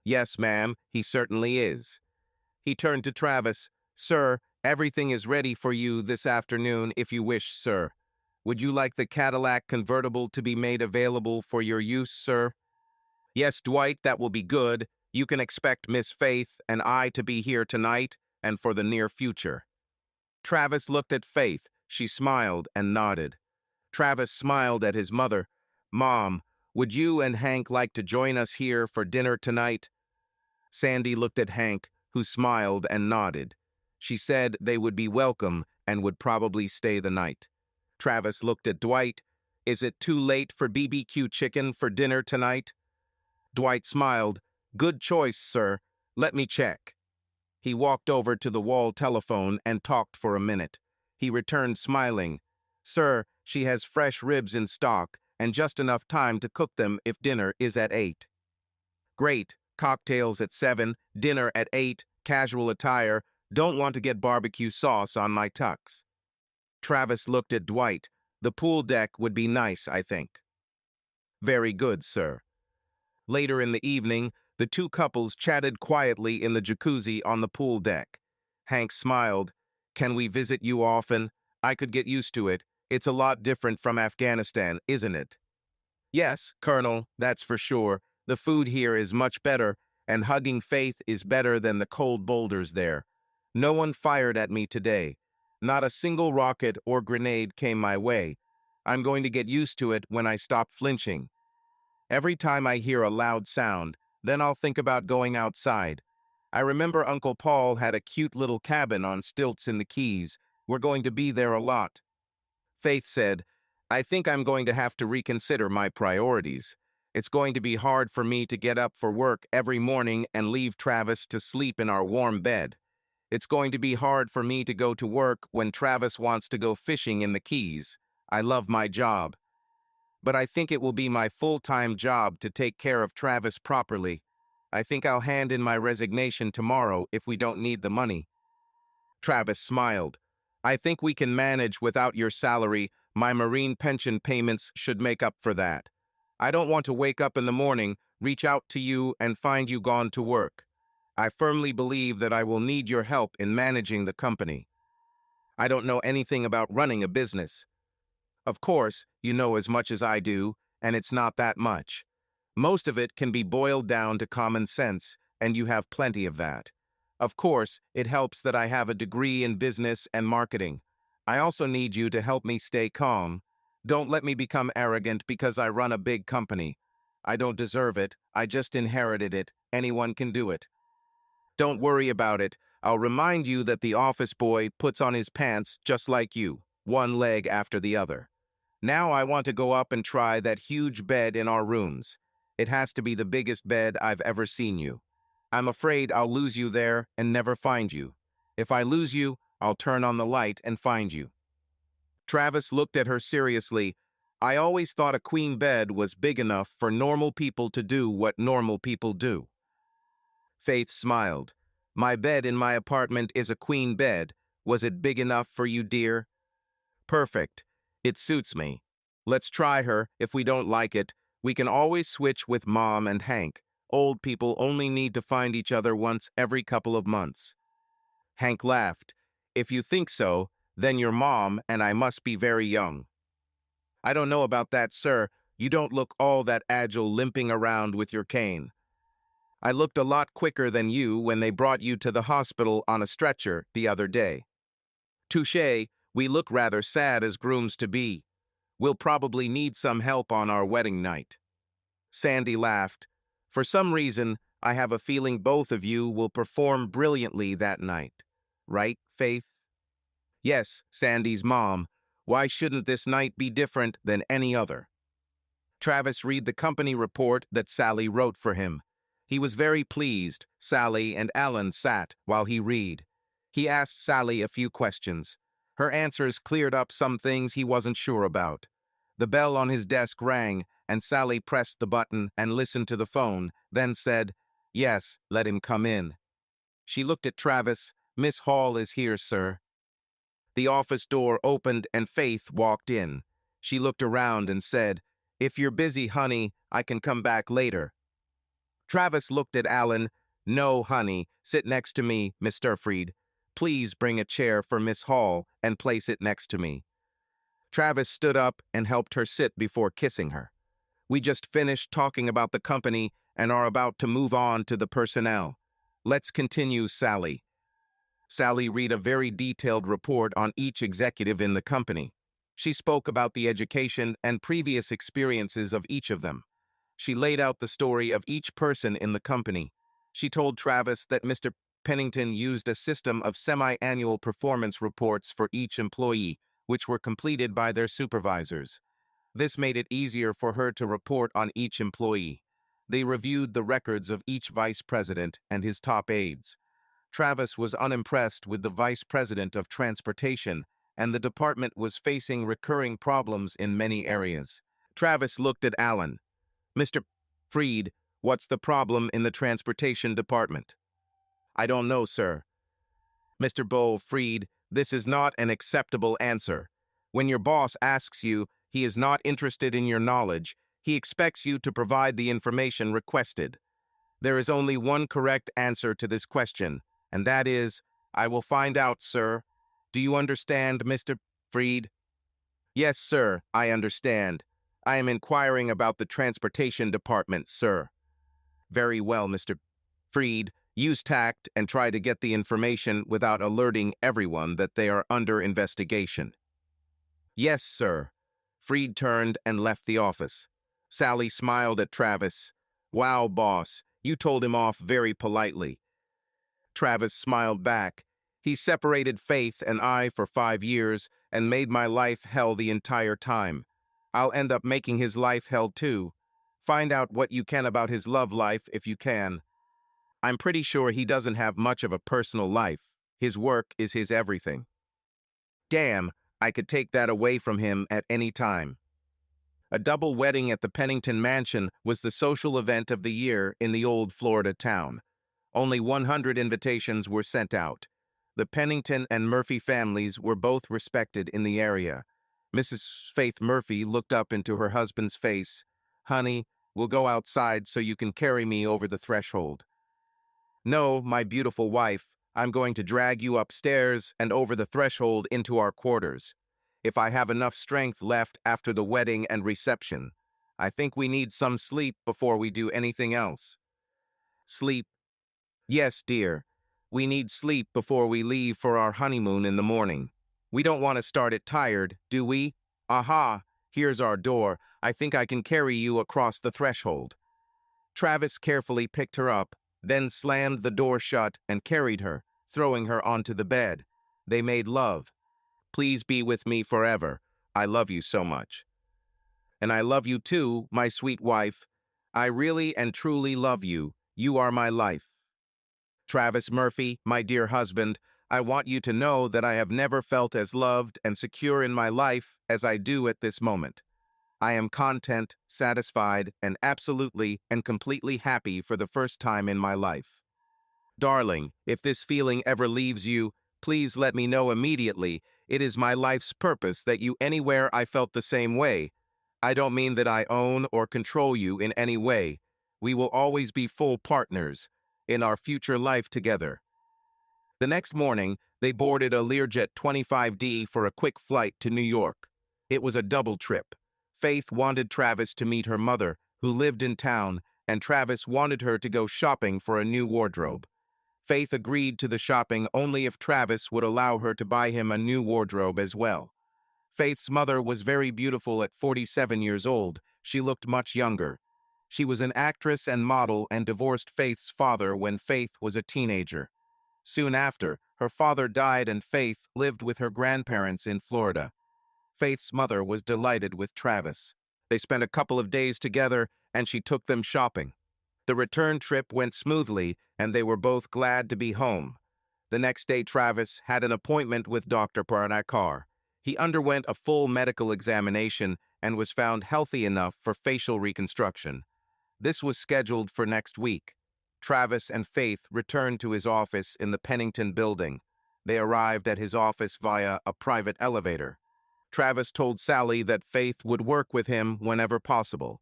"Yes, ma'am, he certainly is." He turned to Travis. "Sir, everything is ready for you this afternoon if you wish, sir. Would you like the Cadillac convertible to be made available for your use, sir?" "Yes, Dwight, that will be good. You can expect Miss Faith and I to be here tonight and for the near future." Travis looked at Faith. She smiled and nodded. Travis smiled at his mother. "Mom, would you and Hank like to join us here for dinner tonight?" Sandy looked at Hank, who smiled and nodded. She said they would be welcome and would probably stay the night. Travis looked at Dwight. "Is it too late for BBQ chicken for dinner tonight?" Dwight smiled. "Good choice, sir. Let me check." He walked over to the wall telephone and talked for a minute. He returned smiling. "Sir, she has fresh ribs in stock and just enough time to cook them if dinner is at 8. "Great. Cocktails at 7, dinner at 8, casual attire. Don't want to get barbecue sauce on my tux." Travis looked at Dwight. "The pool deck would be nice, I think." "Very good, sir." Later in the evening, the two couples chatted quietly in the jacuzzi on the pool deck. Hank smiled. "Can we visit you often? I could get used to it. It's a lot different from Afghanistan, isn't it?" "Yes, Colonel, that's for sure. The food here is much better, and hugging Faith is better than the cold boulders there. No one fired at me today. Not a single rocket or grenade came my way. I'm going to get used to it when I stop flinching." Every time I hear a loud sound, then I'll think about going outside. I remember Uncle Paul had a cute little cabin on stilts in the Keys. We're going to be there a lot. Faith said, I think I'm going to have to reconsider my priorities. It's going to be hard for me to get up for work every morning and leave Travis to sleep in our warm bed. It's going to be hard for me to go to work when Travis wants to go fishing in the Keys. I love my job. But I think it will be my full-time job to take care of Travis properly. I think I'll hand in my resignation tomorrow if we don't need the money. Travis smiled. I think we can manage without your salary. My marine pension payments should make up for that. I don't want to wake up in the morning, reach out to you, and find you gone to work. I firmly believe that I will need your help in managing the company. I don't know anything about running a business. Of course, you know as much as I do, and it's not that much. Most of it can be boiled down to common sense, and you have plenty of that. Of course, it helps that I have a degree in business and marketing. I also need you to help me stay calm. Don't let me become arrogant because I run a big company. I don't deserve it, I just inherited it. Anyone can do it. Don't worry about it. I'll remind you that the office boy puts on his pants just like you, one leg after the other. Now I want to go up and try that huge bed in our rooms. It has to be the biggest bed I've ever seen you. I'm afraid I'll lose you there and never find you. If I lose you, I'll turn on the light and find you. Travis looked at her seriously. I always thought a queen bed was big enough for normal people to do what normal people do. Faith smiled. My bed in my apartment is a queen bed. Was it big enough for you, dear? Perfect. It suits me. Let's try her. If we don't like it, we can always switch with Mom and Hank. Old people only need to find each other once every couple of months. Hank laughed. If you think so, then your mom and I must be very young. I don't know about that, sir. You don't look all that agile limping around with your cane. I looked a lot quicker than you when they brought you to the hospital on a stretcher the other day. Touché, we look rather sad as grooms-to-be. We'll probably need some help on our wedding night. Sandy laughed. For some reason, I have a feeling both of you will perform brilliantly that night. Right, Faith? Yes, Sandy's mom. Why shouldn't this night be different than any other? Travis read the company report that Sally wrote for him. He was very pleased. Sally and Alan sat while he read. He asked Sally a few questions. Her answers cleared up some things he wasn't sure about. The bell on his desk rang, and Sally pressed the button and listened to the phone, then said, Yes, let him come in. She looked at Travis. Miss Hall is here, sir. The office door opened and Faith walked in. She looked around and said, If you're busy, honey, I can come back later. Travis looked at Alan. No, honey, sit next to me, Mr. Fried. Please bring a chair for Miss Hall and place it next to me. Travis stood up and helped her sit before kissing her. We just finished talking about the company and are about to move on to the personnel. Let's continue, Sally. Sally read a very detailed report on each executive in the company. She spoke about the education and previous experiences of each of them. She laid out the story of each person in the company. She told Travis that Mr. Pennington used a system of semi-annual performance reports for each employee, which were completed by their supervisors. This made it easier for her to report on each employee. They reviewed the records of each vice president and his top aides. Travis was unimpressed with the vice president of transportation, and the department was facing recurring problems in many areas. Travis looked at Alan. Mr. Fried, what's the problem in the transportation department? I don't know, sir. Mr. Bo Fried, this is not an acceptable answer. When your boss asks you, he is not interested in your knowledge. He expects you to provide the information requested. There is only one correct answer to this question, and that is, I will find out, sir. Do you understand, Mr. Fried? Yes, sir, I understand. I am inquiring about the transportation department, sir. Very well, Mr. Fried. Use tact and try to get the information without alerting everyone that they are under investigation. Yes, sir. Fried turned and left the office. Sally smiled at Travis. Wow, boss, you told him off very politely. Travis smiled back. He separated Faith and I for 5 years and made my life hell the entire time. I'll end up making his life hell too. Find out what you can about his love life if you can. I'm pretty sure he doesn't have much of a personal life. His work is his everything. Damn, I could take that away from him at any time. A double wedding at the Pennington Mansion was the social event of the year in the old Florida town. Only 100 invitations were sent out. The Pennington and Murphy families were both respected in the area. Mrs. Faith Murphy looked up into her husband's face. Honey, we'll go outside so you can carry me over the threshold. No, my beautiful wife, I'm going to drag you upstairs and over the threshold into our quarters. If I have enough strength left after the wedding and reception, I think we need some sleep before we do anything else. Sleep? Yes, dear. We need sleep before we leave for our honeymoon in the morning. We don't want to start it tired, do we? Aha, here's our door. I think I can carry you across the threshold. Travis carefully picked her up, then slammed the door shut and carried her, throwing her onto the bed. They made love. Please be with me forever. I love you so much. And I love you too, my sweet wife. I really and truly love you. You are my life. Travis Murphy, my dear husband, I want you to know that I have never felt as loved and secure in my life as I do at this moment. I am content, satisfied, and absolutely and completely happy for the first time in my life. Darling, if this feeling ever leaves you, please let me know immediately. It is my life's purpose that you anywhere I felt the same way. I don't mean that I own or control you in any way. We will always be full partners in our future life together. The next morning, they boarded a Learjet 25D for a quick flight to New York. It was a double trip. Faith wanted Travis to meet her mother, who lived in town, and Travis wanted her to go shopping for a new wardrobe. Faith agreed to the shopping only if Travis would allow her to buy him a new wardrobe as well. Faith's mother was very beautiful at 47 years old. She looked much younger. She was an actress and model and divorced Faith's father when Faith was a teenager. Soon after, her father died and Faith lived with her grandparents in Florida. Faith's mother was delighted with Travis. They spent a couple of days together and she took them shopping. The return trip went smoothly and they were both glad to be home. The next day, Travis had an appointment with Dr. Parnakar. He underwent a full medical examination and was found healthy enough for facial reconstruction. This was scheduled for next week. Travis and Faith returned to his office in the Pennington building. They arrived at his office via a private elevator. Travis told Sally that Faith would work with him whenever possible.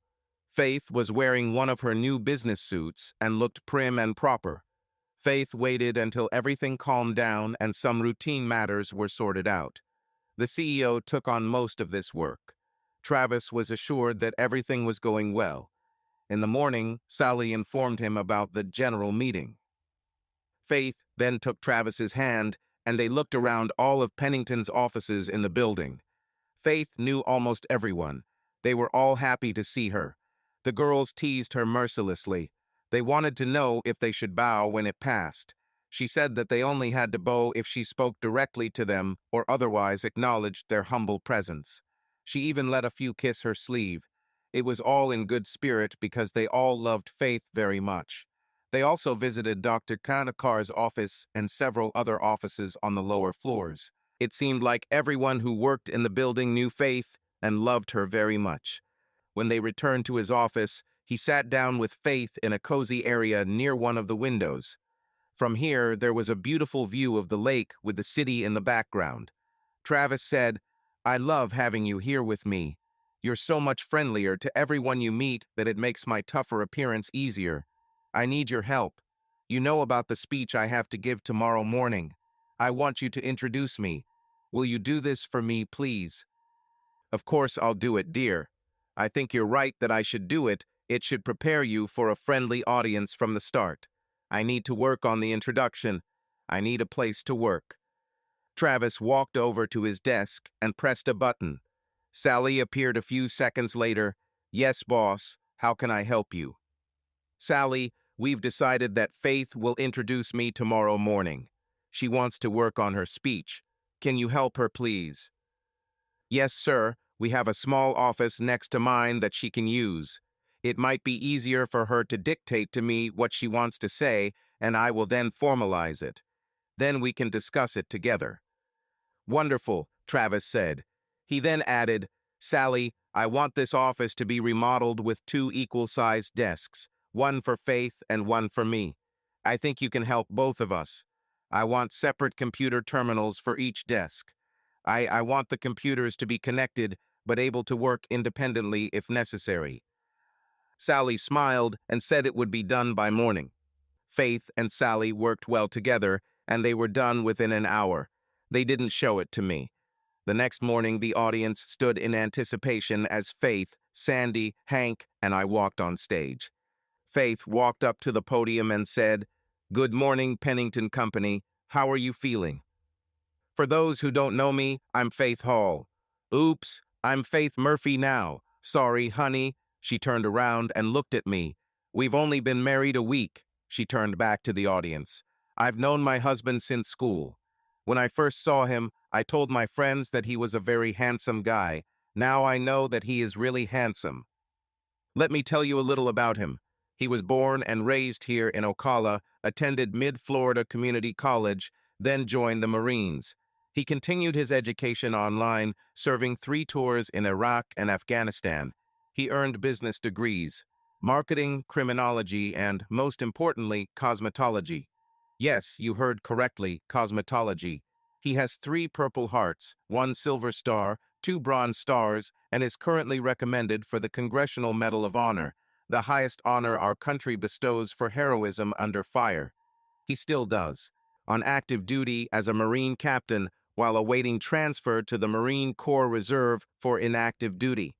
Faith was wearing one of her new business suits and looked prim and proper. Faith waited until everything calmed down and some routine matters were sorted out. The CEO took on most of this work. Travis was assured that everything was going well. In the morning, Sally informed him about the general meeting. Faith then took Travis's hand, and they looked around all of Pennington's offices in the building. Faith knew almost everyone. They were all happy to see her. The girls teased her mercilessly. They wanted to know if they should bow when it passed. She said that they only had to bow if she spoke directly to them or otherwise acknowledged their humble presence. She even let a few kiss her sleeve. It was all in good spirit because they all loved Faith very much. They also visited Dr. Kanakar's office and several other offices on the lower floors. It seemed like everyone who worked in the building knew Faith and loved her very much. When they returned to his office, he sat down with Faith in a cozy area near one of the windows. From here, there was a beautiful view of the lake with the city in the background. Travis said, "I love having you here with me. You're so much friendlier to everyone you meet that it makes my tougher appearance easier. I need your help. You know about the speech I have to give tomorrow morning. I want you to introduce me. Will you do this for me, please?" "Of course I'll do it, dear. I think you're right that I should do it. It should prepare you for a friendly audience from the start. I need to work on the introduction. I need a place to work." Travis walked over to his desk and pressed a button. Sally appeared a few seconds later. Yes, boss. How can I help you? Sally, we've decided that Faith will introduce me tomorrow morning. She wants to work on her speech. Can you help her, please? Yes, sir. We have a small office next to mine that she can use. It might be easier for her to dictate to me what she wants to say, and I will then formalize it. Then we can discuss it together. Wonderful, Travis said. He then added, Sally, I want this office to be remodeled with two equal-sized desks, one for Faith and one for me. I think you can help both of us. I want separate computer terminals for each desk. I want the computers to be connected, but able to work independently if necessary. Sally smiled and said it would be done by morning. Faith and Sally worked well together, and they were done within an hour. They didn't show it to me. The next morning, the audience stood in anticipation as Faith, Sandy, Hank, and I walked on stage. Faith walked up to the podium and said, "Good morning, Pennington Company. How are you feeling?" For those who don't know me, I'm Faith Hall. Oops, I'm Faith Murphy now. Sorry, honey. She turned around and looked at me. We've only been married a week. She turned back to the audience. I've known my husband since school. When I first saw him, I told my friends that he was a very handsome guy. Now I know that he is really handsome. Let me tell you a little about him. He was born and raised here in Ocala, attended Mid-Florida Community College, then joined the Marines. He continued his education online, serving 3 tours in Iraq and Afghanistan. He earned business degrees, marketing, criminology, and, most importantly, cosmetology. Yes, you heard correctly, cosmetology. He has 3 Purple Hearts, 1 Silver Star, 2 Bronze Stars, and is currently recommended for the Congressional Medal of Honor, the highest honor our country bestows for heroism under fire. He still does. On active duty as a Marine captain while awaiting transfer to the Marine Corps Reserve for inactive duty.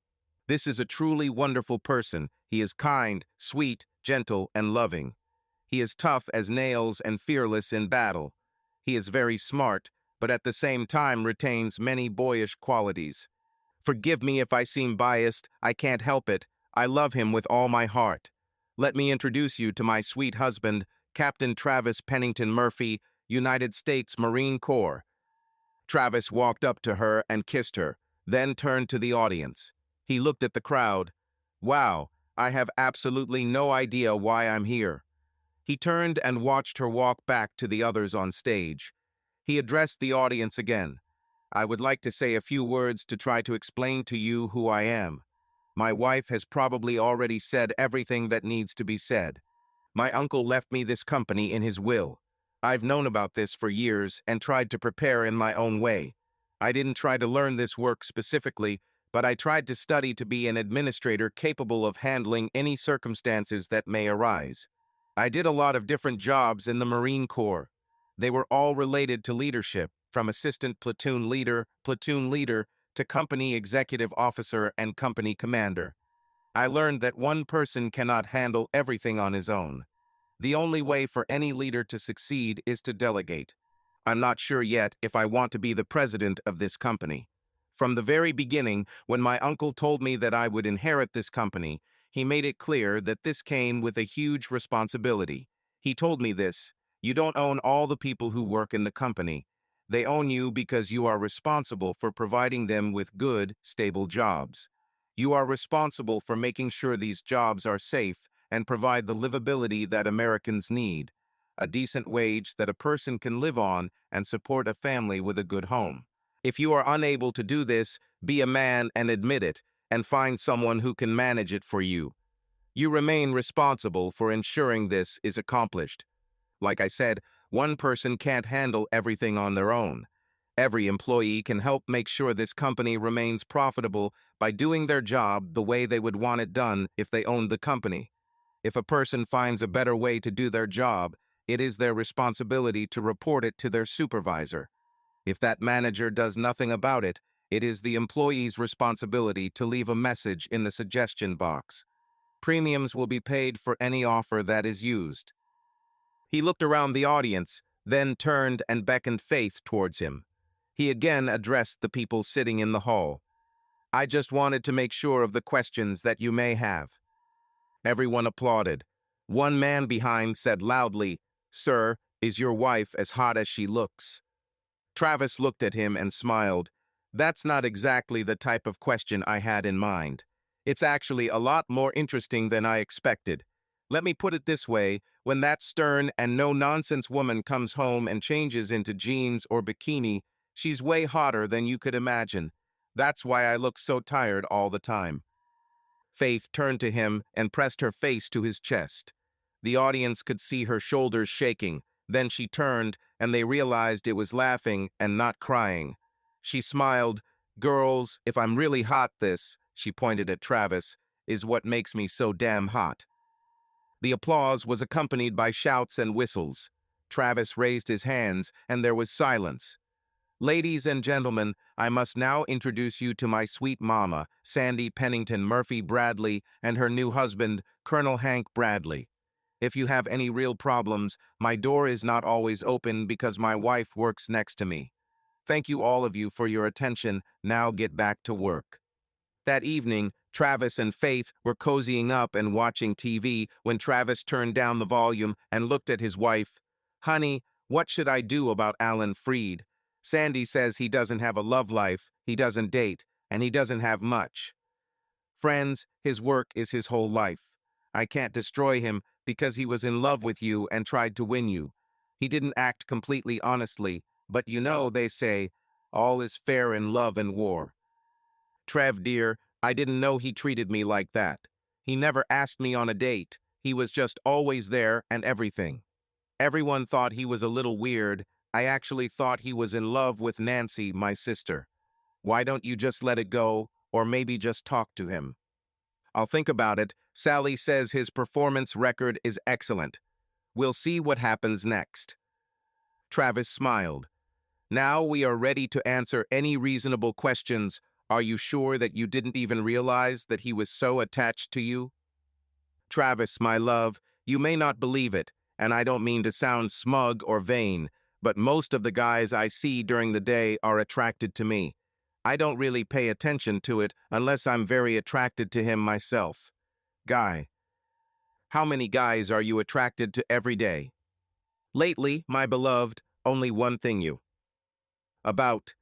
This is a truly wonderful person. He is kind, sweet, gentle, and loving. He is tough as nails and fearless in battle. He is very smart, but at the same time retains many boyish qualities. Forgive me if I seem biased, I can't help it. I love him with all my heart. Let me introduce you to my sweet husband, Captain Travis Pennington Murphy, United States Marine Corps. Travis walked up to her and kissed her, then turned to the audience. He looked at the crowd. Wow, I have absolutely no idea why I'm here. He turned and watched her walk back to the others on stage. He addressed the audience again. I would like to say a few words to try to explain to you who I am. My wife has probably already said everything that needs to be said. My uncle left me this company in his will. I've known about this for years and tried to prepare in my own way. I didn't try to learn this work specifically, but I tried to study to be an administrator capable of handling any circumstances that may arise. I did a lot of different jobs in the Marine Corps. They were all related to leadership, from assistant platoon leader, to company executive officer and company commander. I learned that one person cannot handle everything on his own. The only way for any leader to succeed is to delegate. I'm not sure yet if I want to be the president of this company. From the very beginning, when my uncle told me that I would inherit this company, he made it clear that this came with a huge responsibility. He told me this: you don't own all the people who work in the company. They own you because you are responsible for providing them with good, stable jobs. You are responsible for making sure these jobs are safe and provide the livability that Americans need, a decent wage that a person can live on and support a family with a good home. If you are unable to do this, be a man and admit it, and find someone who can manage it for you. You remain responsible for ensuring this is accomplished. Like I said, one person can't handle everything on their own. Every employee can help make sure this company remains profitable by doing their job the way they would want it done if they owned the company. If a person finds a better way to do their job, it is their responsibility to report it to their supervisor. If that manager does nothing about it, it is the employee's responsibility to leave a message in the suggestion box. Premiums will be paid for any offer that is used. He looked around the audience, then turned and beckoned Faith towards him. He again addressed the people sitting in the hall. I just wanted to make sure of the questions that you may have. Everyone applauded. One man behind said loudly, "Sir, is your wife as hot as she looks?" Travis looked at him and smiled. That's not exactly the type of question I had in mind. It's actually a lot more interesting than I expected. Let me put it this way, when that stern and no-nonsense woman comes home and changes into jeans or bikini, she's way hotter than you could imagine. That's why I look so tired all the time. Faith turned to him and pressed her face to his chest. The audience could see her shoulders shaking. Then she turned, and they realized it was laughing and not crying. She smiled. "Girls, if I'm really hot, this," she pointed at Travis, "is what makes me so damn hot." The applause was accompanied by shouts and whistles. Travis raised his hands, and there was silence. "Ladies and gentlemen, I must now introduce you to my sweet mama, Sandy Pennington Murphy Bradley, and her new husband, Colonel Hank Bradley. If you have any real problems, my door is not always open because my wife works next to me. Thank you all of you for your attention. Now get back to work." That evening, Travis and Faith were cozying up and watching TV when Travis turned down the volume and looked at his wife. "Honey, what should I do about Alan Freed? Sandy says he doesn't have a love life, he doesn't date, and he doesn't have much. Friends, his work is his whole life. I can't destroy him because he was in love with you and tried to win you. He didn't act completely honestly, but you know, they say, all is fair in love and war. Trev, dear, I didn't know he treated me like that. He never asked me on a date. He was just always there and everything. Everyone thought he was a little weird. I actually thought he was in love with Nancy, my sister. Why don't you just let it go, or maybe just talk to him?" "I'll think about it. Sally says his performance record is excellent. We'll see what happens next." Travis smiled. "Now we are ready to answer any reasonable questions. Are you sure that you didn't even realize that he was so attached to you?" "Travis, my love, you may not believe it, and I don't mean to sound smug or vain, but most of the guys I see during the day are attracted to me. I don't really pay attention to it unless I'm very attracted to him myself. Guy, how many guys are you attracted to every day?" "Lately, my beloved, only one thing you." "About?"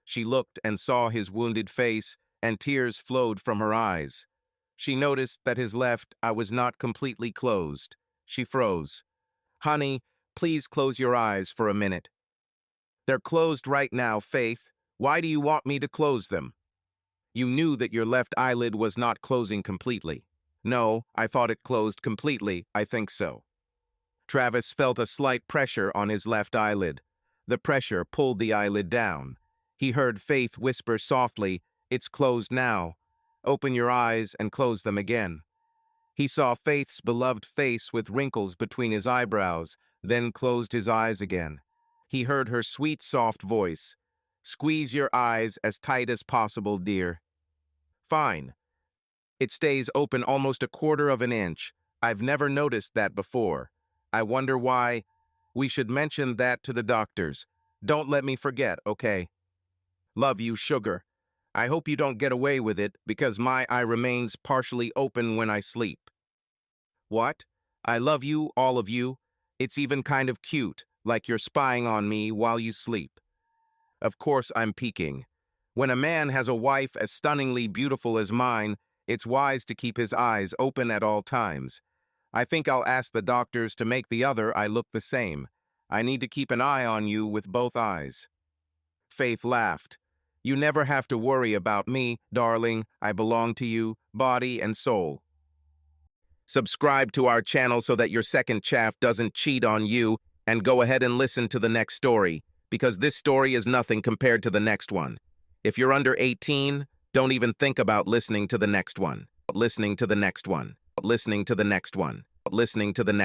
She looked and saw his wounded face, and tears flowed from her eyes. She noticed that his left eye was not completely closed. She froze. "Honey, please close your eyes for a minute." "They're closed right now, Faith. Why do you want me to close them?" "You knew that your left eyelid was not closing completely." "No, I thought it closed completely. I think so." Travis felt a slight pressure on his left eyelid. The pressure pulled the eyelid down. He heard Faith whisper softly, "It's closed now. Open your eyes and close them again." He saw Faith's beloved face with wrinkles between his eyebrows, then closed his eyes again. He heard her sweet, soft voice. "Squeeze your eyes as tight as possible, dear." "Fine. It stays open almost a quarter of an inch. I've never noticed that before. I wonder why. We should mention that to the doctors. Don't let me forget, okay? Love you, sugar. I hope you don't get away with it because my eye remains partially open when I sleep." "What? I love you, all of you. It's even kind of cute, like you're spying on me while you sleep." Of course I'm peeking. When a man has a wife as stunningly beautiful as mine, it's wise to keep his eyes open at all times. I think I'll ask the doctors to make the other eye look the same. I need to keep an eye on you with both eyes. Faith laughed. "You never have to worry about me, darling. I belong to you, body and soul." Subscribe to our channel so that your second chaff doesn't cheat on you, and go ahead and listen to the next story, because this story is nothing compared to the next one. If you're under 18, don't even think about listening to the next one. Listening to the next one. Listening to the next one. Listening to the next